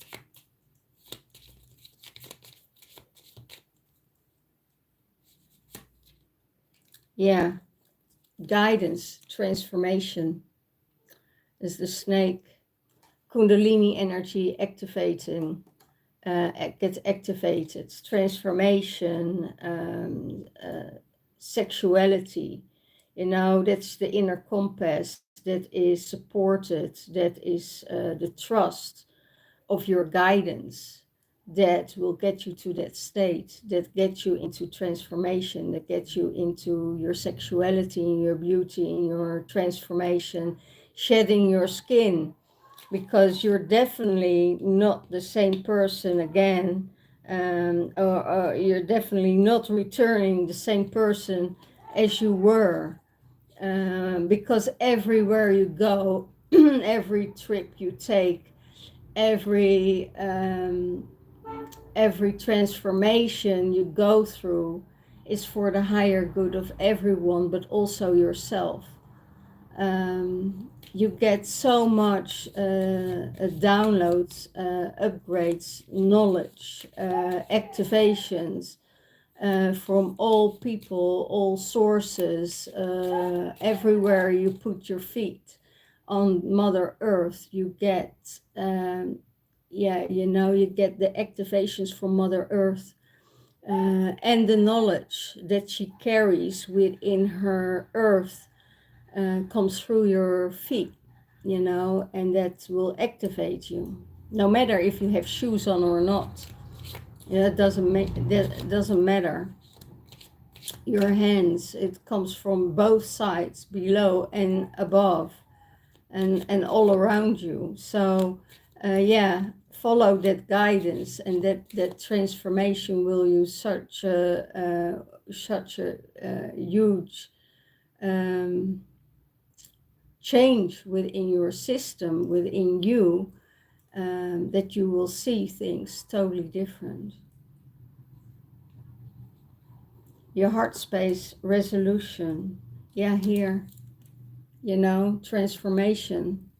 Yeah, guidance, transformation is the snake. Kundalini energy activating, gets activated. Transformation, sexuality, you know, that's the inner compass that is supported, that is the trust of your guidance, that will get you to that state, that gets you into transformation, that gets you into your sexuality and your beauty and your transformation, shedding your skin, because you're definitely not the same person again, or you're definitely not returning the same person as you were, because everywhere you go, every trip you take, every transformation you go through is for the higher good of everyone, but also yourself. You get so much downloads, upgrades, knowledge, activations from all people, all sources, everywhere you put your feet on Mother Earth. You get, yeah, you know, you get the activations from Mother Earth, and the knowledge that she carries within her earth comes through your feet, you know, and that will activate you, no matter if you have shoes on or not. Yeah, that doesn't matter. Your hands, it comes from both sides, below and above, and all around you. So yeah, follow that guidance, and that transformation will use such a huge change within your system, within you, that you will see things totally different. Your heart space, resolution. Yeah, here, you know, transformation.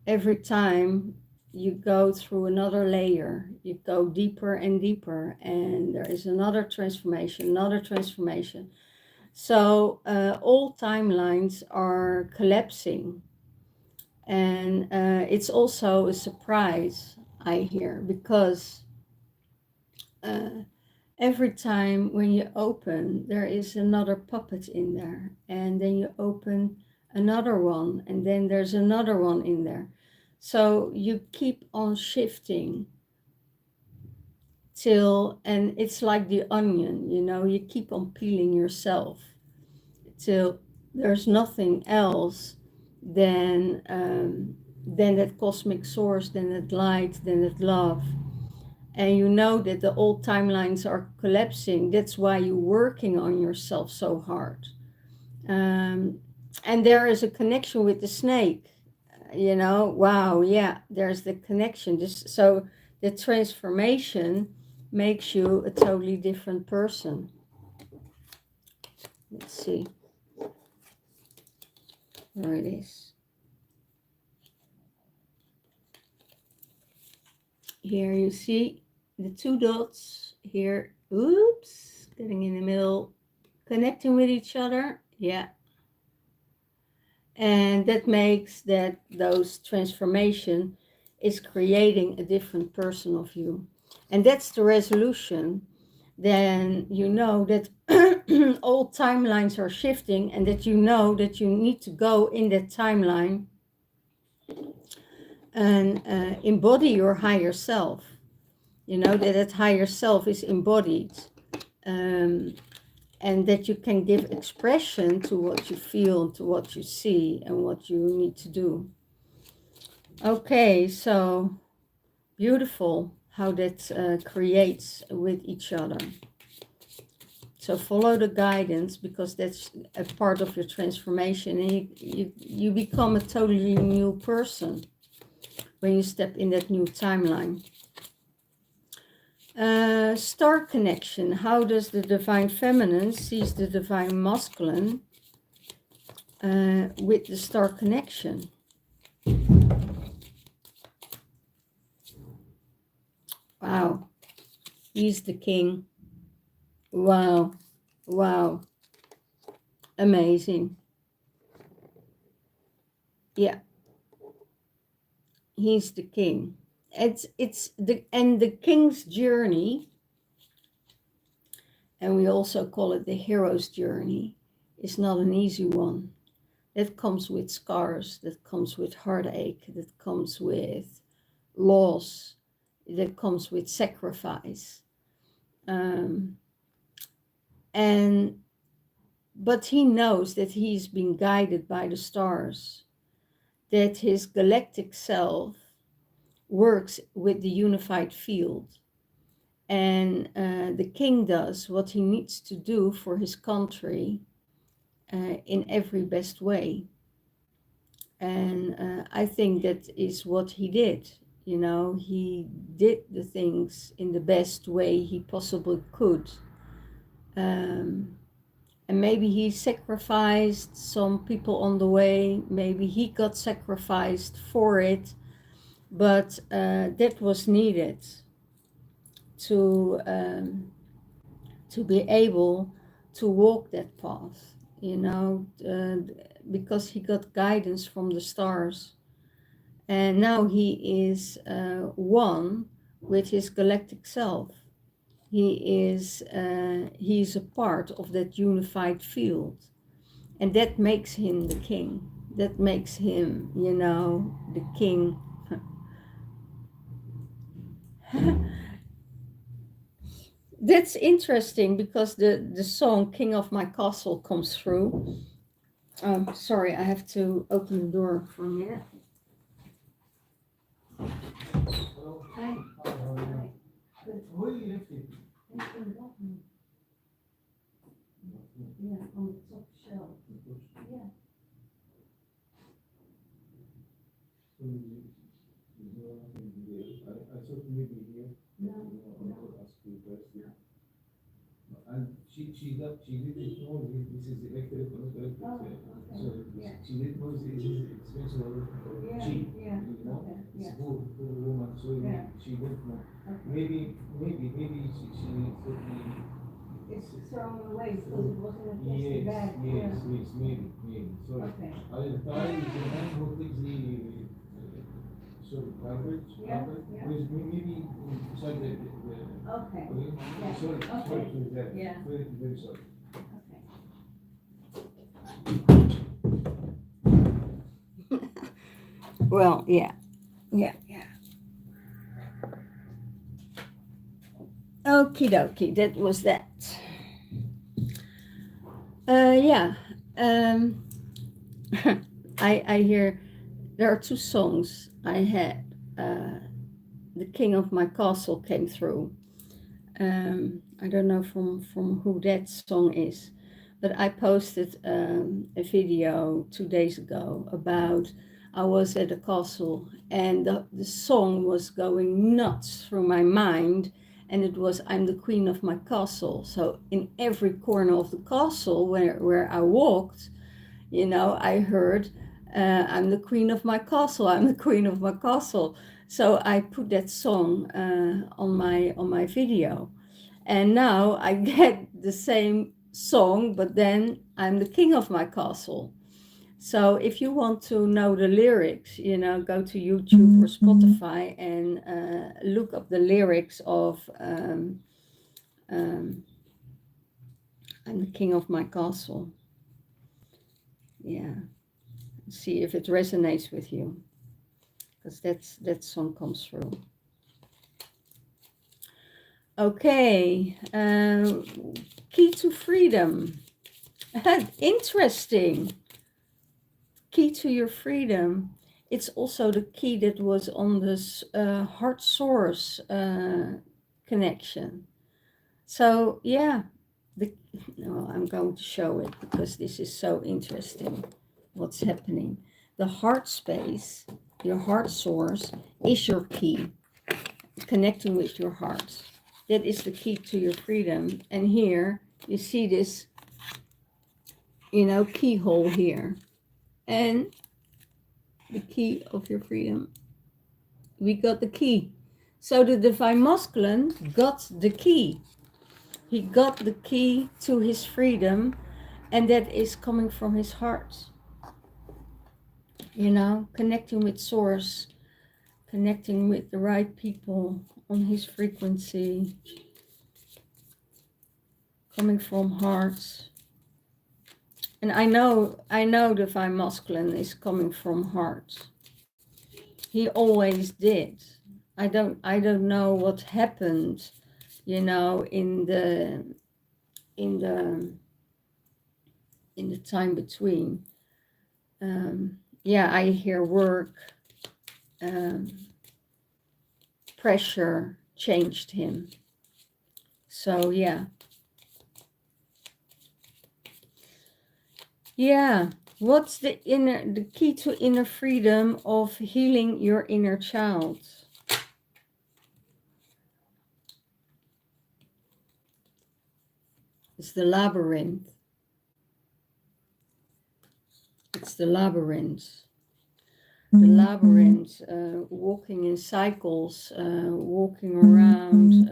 Every time you go through another layer, you go deeper and deeper, and there is another transformation, another transformation. So all timelines are collapsing. And it's also a surprise, I hear, because every time when you open, there is another puppet in there. And then you open another one, and then there's another one in there. So you keep on shifting and it's like the onion, you keep on peeling yourself till there's nothing else than that cosmic source, than that light, than that love. And you know that the old timelines are collapsing. That's why you're working on yourself so hard. And there is a connection with the snake, wow, yeah, there's the connection. So the transformation makes you a totally different person. Let's see where it is. Here you see the two dots here. Oops, getting in the middle, connecting with each other. Yeah. And that makes those transformation is creating a different person of you. And that's the resolution. Then you know that all timelines are shifting, and that you know that you need to go in that timeline and embody your higher self. That higher self is embodied, and that you can give expression to what you feel, to what you see, and what you need to do. Okay, so beautiful how that creates with each other. So follow the guidance, because that's a part of your transformation, and you become a totally new person when you step in that new timeline. Star connection. How does the divine feminine sees the divine masculine with the star connection? Wow, he's the king. Wow, wow, amazing. Yeah, he's the king. It's the king's journey, and we also call it the hero's journey, is not an easy one. That comes with scars, that comes with heartache, that comes with loss, that comes with sacrifice. But he knows that he's been guided by the stars, that his galactic self works with the unified field. And the king does what he needs to do for his country in every best way. And I think that is what he did. He did the things in the best way he possibly could. And maybe he sacrificed some people on the way. Maybe he got sacrificed for it. But that was needed to be able to walk that path, because he got guidance from the stars. And now he is one with his galactic self. He's a part of that unified field. And that makes him the king. That makes him, the king. That's interesting, because the song King of My Castle comes through. Sorry, I have to open the door for a minute. Hi. Yeah, on the top shelf. Yeah. I thought maybe here. No. Ask you first. And she didn't know this is electric or not electric. Oh, okay. So yeah. she didn't know this is expensive or cheap. Yeah. Okay. Yeah. It's poor woman, so yeah. she didn't know. Okay. Maybe she thought it's thrown away because it wasn't a plastic bag. Yes, maybe. Sorry. Okay. I will try with the man who takes the sorry, garbage, Yeah, garbage. yeah. There's maybe inside the Okay. Yeah. sorry, Okay. sorry for that. Yeah. Very, very sorry. Okay. Well, yeah. Okie dokie, that was that. Yeah. I hear there are two songs I had. The King of My Castle came through. I don't know from who that song is, but I posted a video 2 days ago about I was at a castle and the song was going nuts through my mind, and it was I'm the queen of my castle. So in every corner of the castle where I walked, I heard I'm the queen of my castle, I'm the queen of my castle. So I put that song on my video, and now I get the same song, but then I'm the king of my castle. So if you want to know the lyrics, go to YouTube or Spotify and look up the lyrics of I'm the king of my castle. Yeah, see if it resonates with you, because that song comes through. Okay, key to freedom. Interesting. Key to your freedom. It's also the key that was on this heart source connection. So yeah, I'm going to show it because this is so interesting. What's happening? The heart space, your heart source, is your key. Connecting with your heart. That is the key to your freedom. And here you see this, keyhole here. And the key of your freedom. We got the key. So the divine masculine got the key. He got the key to his freedom, and that is coming from his heart. Connecting with source, connecting with the right people on his frequency, coming from heart. And I know divine masculine is coming from heart. He always did. I don't know what happened, in the time between. I hear work, pressure changed him. So yeah. What's the key to inner freedom of healing your inner child? It's the labyrinth. It's the labyrinth. The labyrinth, walking in cycles, walking around,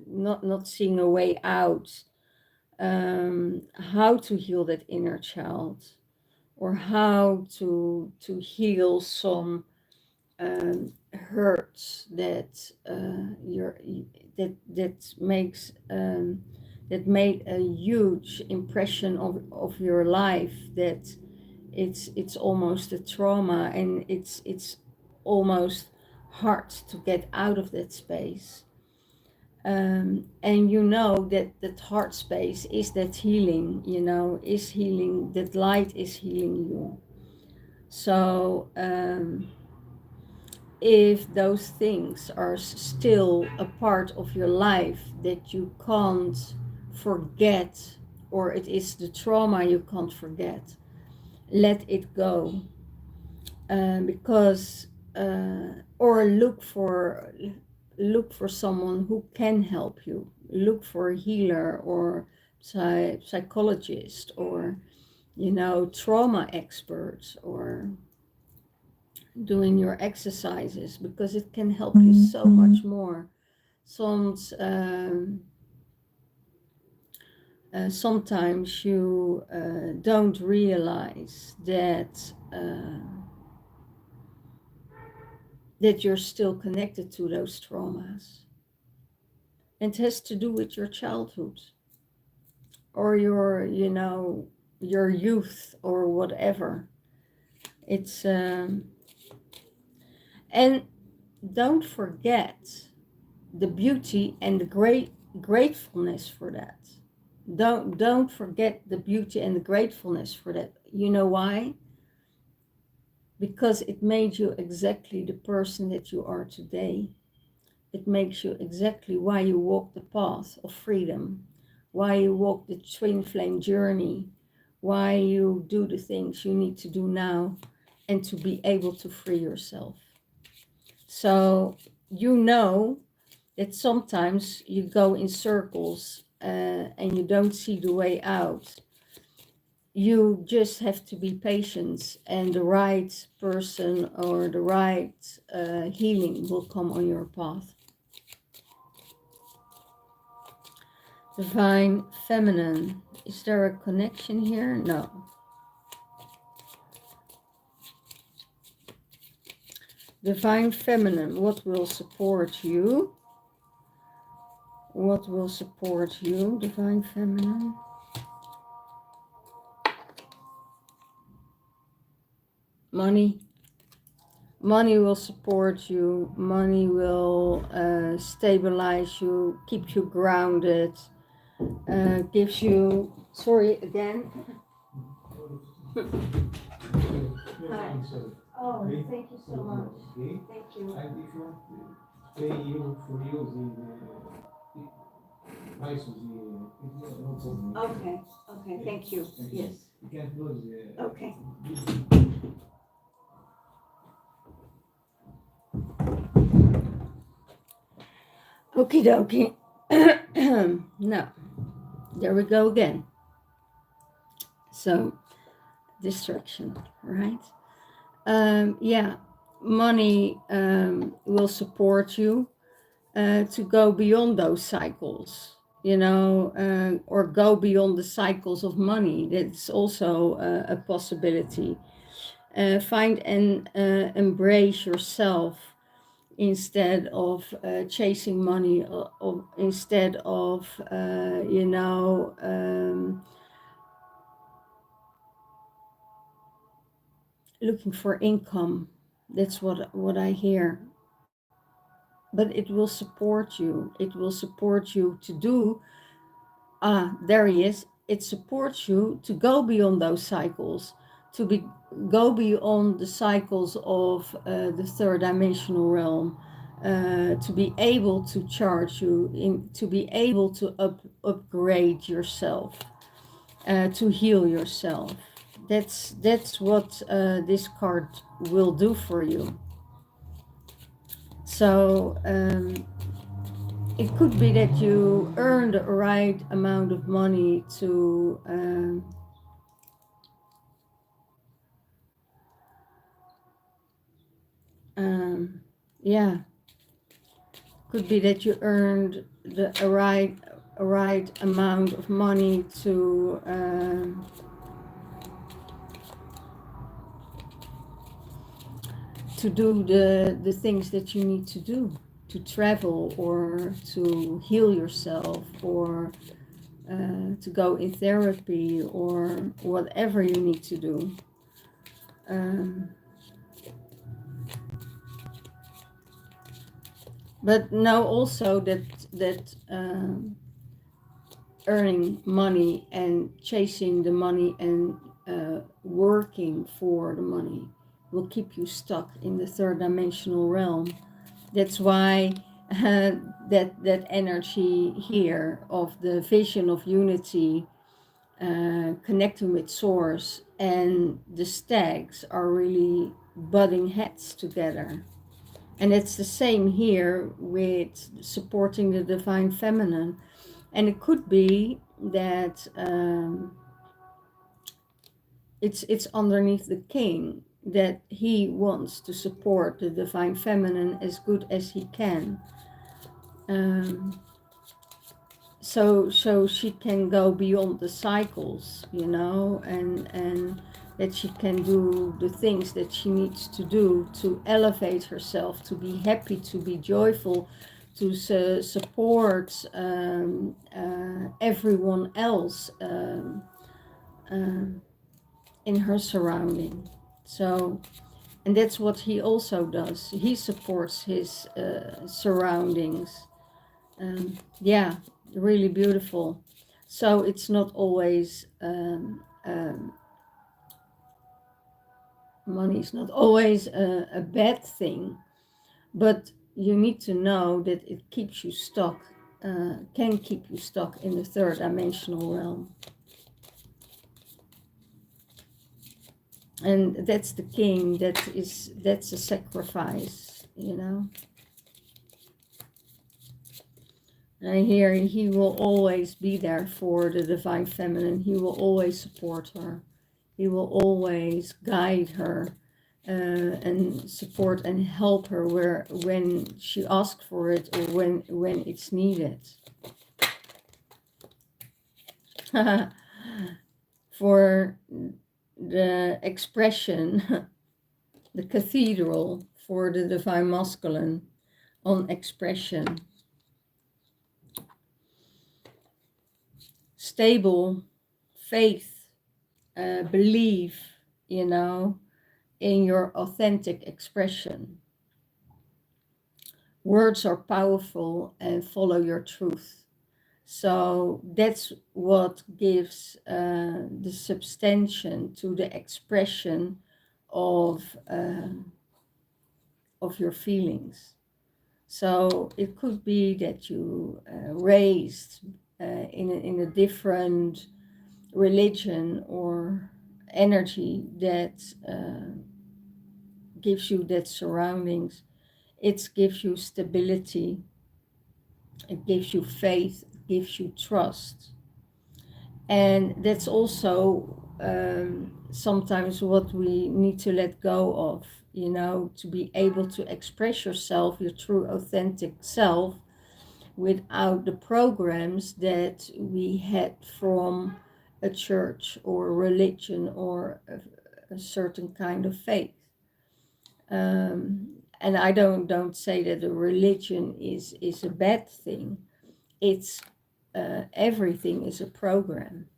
not seeing a way out. How to heal that inner child, or how to heal some hurts that that made a huge impression of your life, that it's almost a trauma, and it's almost hard to get out of that space. And that heart space is that healing, is healing, that light is healing you. So if those things are still a part of your life that you can't forget, or it is the trauma you can't forget, let it go. Because or look for someone who can help you. Look for a healer or psychologist, or trauma experts, or doing your exercises, because it can help you so much more. Sometimes you don't realize that that you're still connected to those traumas. And it has to do with your childhood or your, your youth or whatever. It's, and don't forget the beauty and the gratefulness for that. Don't forget the beauty and the gratefulness for that. You know why? Because it made you exactly the person that you are today. It makes you exactly why you walk the path of freedom, why you walk the twin flame journey, why you do the things you need to do now, and to be able to free yourself. So you know that sometimes you go in circles and you don't see the way out. You just have to be patient, and the right person or the right healing will come on your path. Divine Feminine. Is there a connection here? No. Divine Feminine, what will support you? What will support you, Divine Feminine? Money. Money will support you. Money will stabilize you, keep you grounded, gives you, sorry again. Hi. Oh, thank you so much. Okay. Thank you. And if you want to pay you for using price of it's no problem. Okay, okay, thank you. Yes. You can close Okay. Okie dokie. Now, there we go again. So, distraction, right? Yeah, money will support you to go beyond those cycles, or go beyond the cycles of money. That's also a possibility. Find and embrace yourself instead of chasing money, or instead of, looking for income. That's what I hear. But it will support you. It will support you to do, there he is. It supports you to go beyond those cycles, go beyond the cycles of the third dimensional realm, to be able to charge you, to be able to upgrade yourself, to heal yourself. That's what this card will do for you. So it could be that you earn the right amount of money to yeah, could be that you earned a right amount of money to do the things that you need to do, to travel or to heal yourself, or to go in therapy, or whatever you need to do. But know also that earning money and chasing the money and working for the money will keep you stuck in the third dimensional realm. That's why that energy here of the vision of unity, connecting with source, and the stags are really butting heads together. And it's the same here with supporting the divine feminine. And it could be that it's underneath the king, that he wants to support the divine feminine as good as he can, so she can go beyond the cycles, and that she can do the things that she needs to do to elevate herself, to be happy, to be joyful, to support everyone else in her surrounding. So, and that's what he also does. He supports his surroundings. Yeah, really beautiful. So it's not always money is not always a bad thing, but you need to know that it keeps you stuck, can keep you stuck in the third dimensional realm. And that's the king, that's a sacrifice, you know. And here he will always be there for the divine feminine. He will always support her. He will always guide her and support and help her when she asks for it or when it's needed. For the expression, the cathedral for the divine masculine on expression. Stable faith, belief, you know, in your authentic expression. Words are powerful and follow your truth. So that's what gives the substantiation to the expression of your feelings. So it could be that you raised in a different religion or energy that gives you that surroundings. It gives you stability, it gives you faith, it gives you trust. And that's also sometimes what we need to let go of, you know, to be able to express yourself, your true authentic self, without the programs that we had from a church or religion or a certain kind of faith. And I don't say that a religion is a bad thing. It's everything is a program.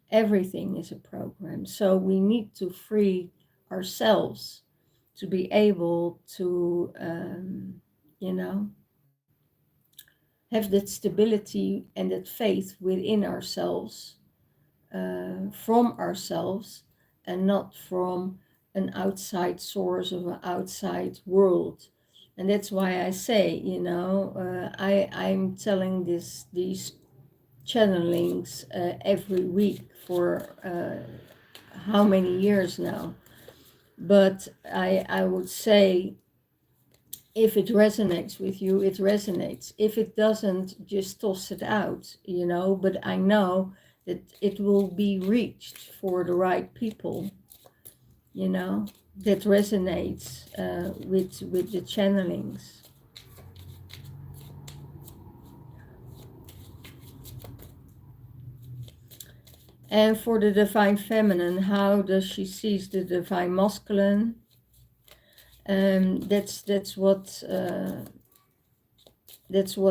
Everything is a program. So we need to free ourselves to be able to, you know, have that stability and that faith within ourselves, from ourselves, and not from an outside source of an outside world. And that's why I say, you know, I'm telling these channelings every week for how many years now. But I would say, if it resonates with you, it resonates. If it doesn't, just toss it out, you know. But I know that it will be reached for the right people, you know, that resonates with the channelings. And for the divine feminine, how does she see the divine masculine? That's what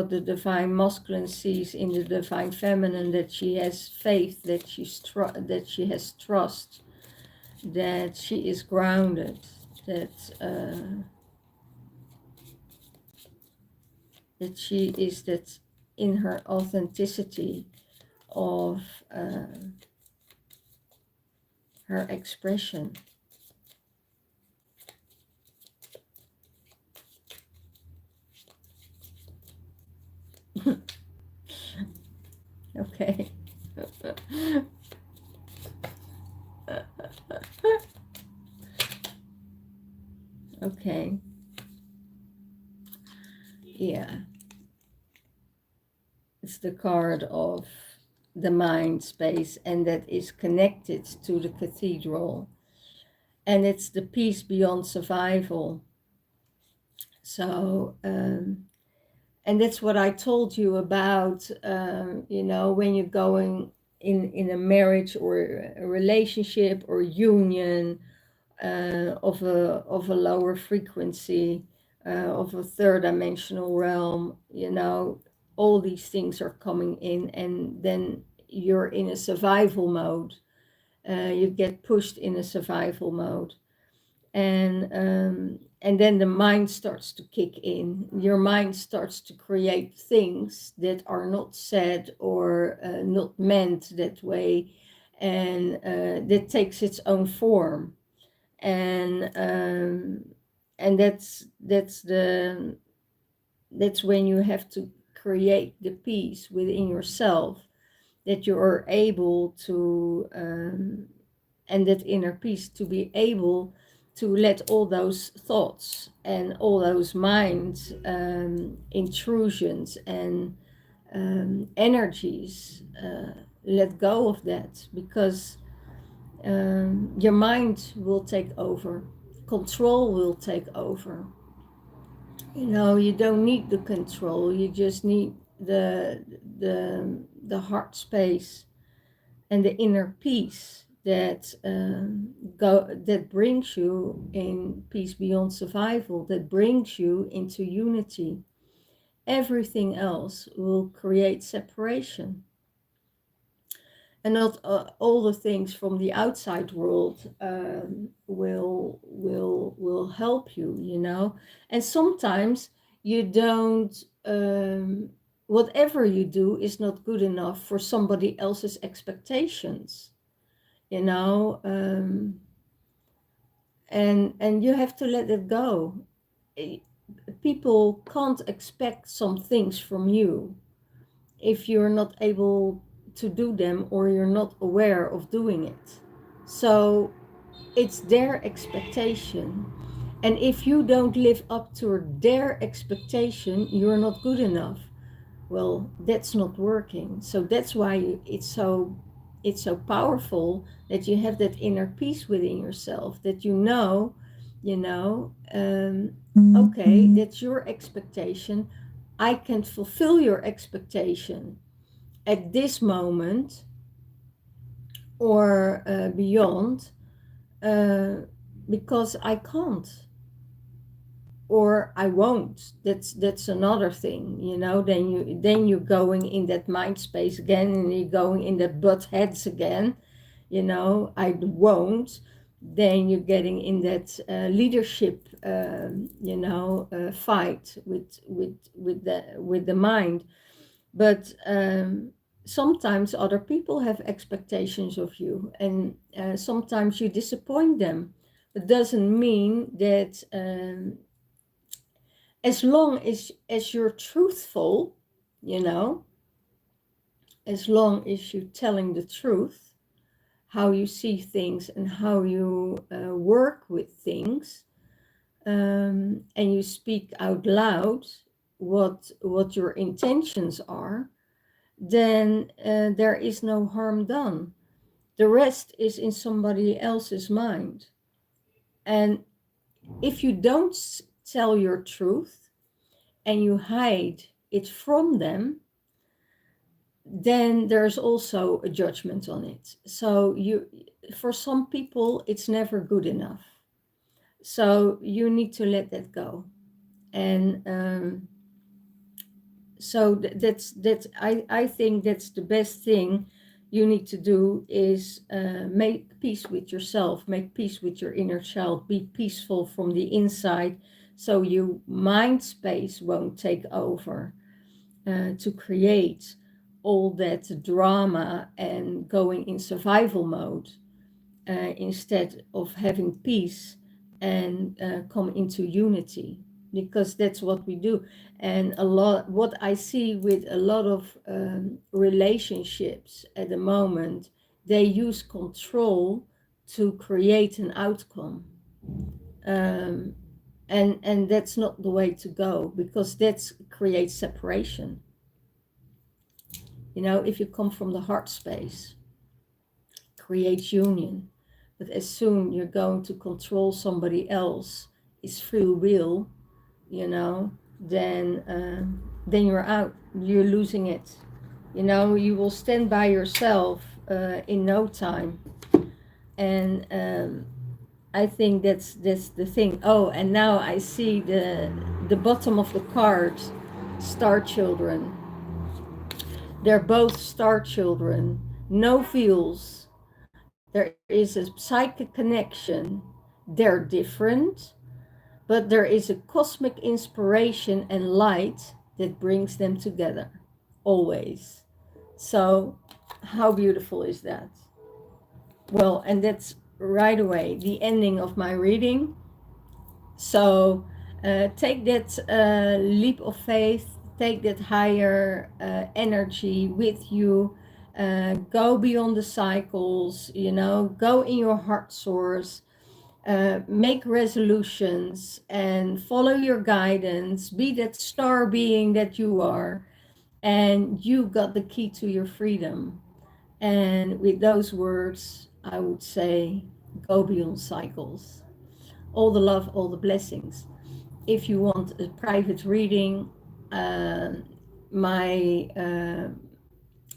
the divine masculine sees in the divine feminine, that she has faith, that she has trust, that she is grounded, that she is that in her authenticity of her expression. Okay. Okay. Yeah. It's the card of the mind space, and that is connected to the cathedral. And it's the peace beyond survival. So, and that's what I told you about, you know, when you're going in a marriage or a relationship or union, of a lower frequency, of a third dimensional realm, you know, all these things are coming in, and then you're in a survival mode. You get pushed in a survival mode, and then the mind starts to kick in. Your mind starts to create things that are not said or not meant that way, and that takes its own form. And that's when you have to create the peace within yourself, that you are able to, and that inner peace, to be able to let all those thoughts and all those mind intrusions and energies, let go of that, because your mind will take over, control will take over. You know, you don't need the control, you just need the heart space and the inner peace that that brings you in peace beyond survival, that brings you into unity. Everything else will create separation, and not all the things from the outside world will help you, you know. And sometimes you don't, whatever you do is not good enough for somebody else's expectations, you know. And you have to let it go. People can't expect some things from you if you're not able to do them, or you're not aware of doing it. So it's their expectation. And if you don't live up to their expectation, you're not good enough. Well, that's not working. So that's why it's so powerful that you have that inner peace within yourself, that okay, that's your expectation. I can fulfill your expectation at this moment or beyond, because I can't, or I won't. That's another thing, you know. Then you're going in that mind space again, and you're going in that butt heads again, you know. I won't. Then you're getting in that leadership, fight with the mind. But sometimes other people have expectations of you, and sometimes you disappoint them. It doesn't mean that, as long as you're truthful, you know, as long as you're telling the truth, how you see things and how you work with things, and you speak out loud what your intentions are, then there is no harm done. The rest is in somebody else's mind. And if you don't tell your truth and you hide it from them, then there's also a judgment on it. So for some people, it's never good enough. So you need to let that go. And so I think that's the best thing you need to do, is make peace with yourself, make peace with your inner child, be peaceful from the inside, so your mind space won't take over to create all that drama and going in survival mode, instead of having peace and come into unity, because that's what we do. And what I see with a lot of relationships at the moment, they use control to create an outcome, and that's not the way to go, because that creates separation. You know, if you come from the heart space, create union. But as soon you're going to control somebody else, it's free will, you know, then you're out, you're losing it. You know, you will stand by yourself in no time. And I think that's the thing. Oh, and now I see the bottom of the card, star children. They're both star children, no feels. There is a psychic connection. They're different, but there is a cosmic inspiration and light that brings them together, always. So, how beautiful is that? Well, and that's right away the ending of my reading. So, take that leap of faith, take that higher energy with you. Go beyond the cycles, you know, go in your heart source, make resolutions and follow your guidance, be that star being that you are, and you got the key to your freedom. And with those words, I would say, go beyond cycles. All the love, all the blessings. If you want a private reading, uh, my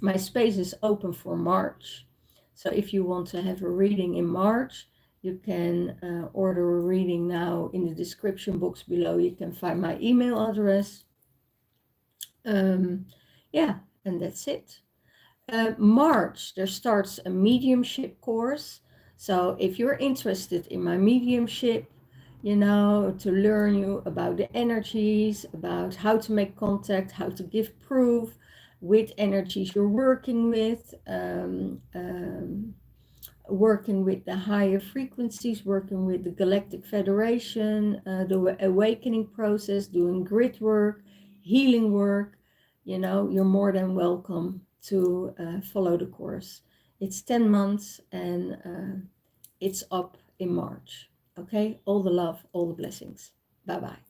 my space is open for March. So if you want to have a reading in March, you can order a reading now. In the description box below, you can find my email address. Yeah, and that's it. March, there starts a mediumship course. So if you're interested in my mediumship, you know, to learn you about the energies, about how to make contact, how to give proof with energies you're working with, working with the higher frequencies, working with the Galactic Federation, the awakening process, doing grid work, healing work, you know, you're more than welcome to follow the course. It's 10 months and it's up in March. Okay, all the love, all the blessings. Bye bye.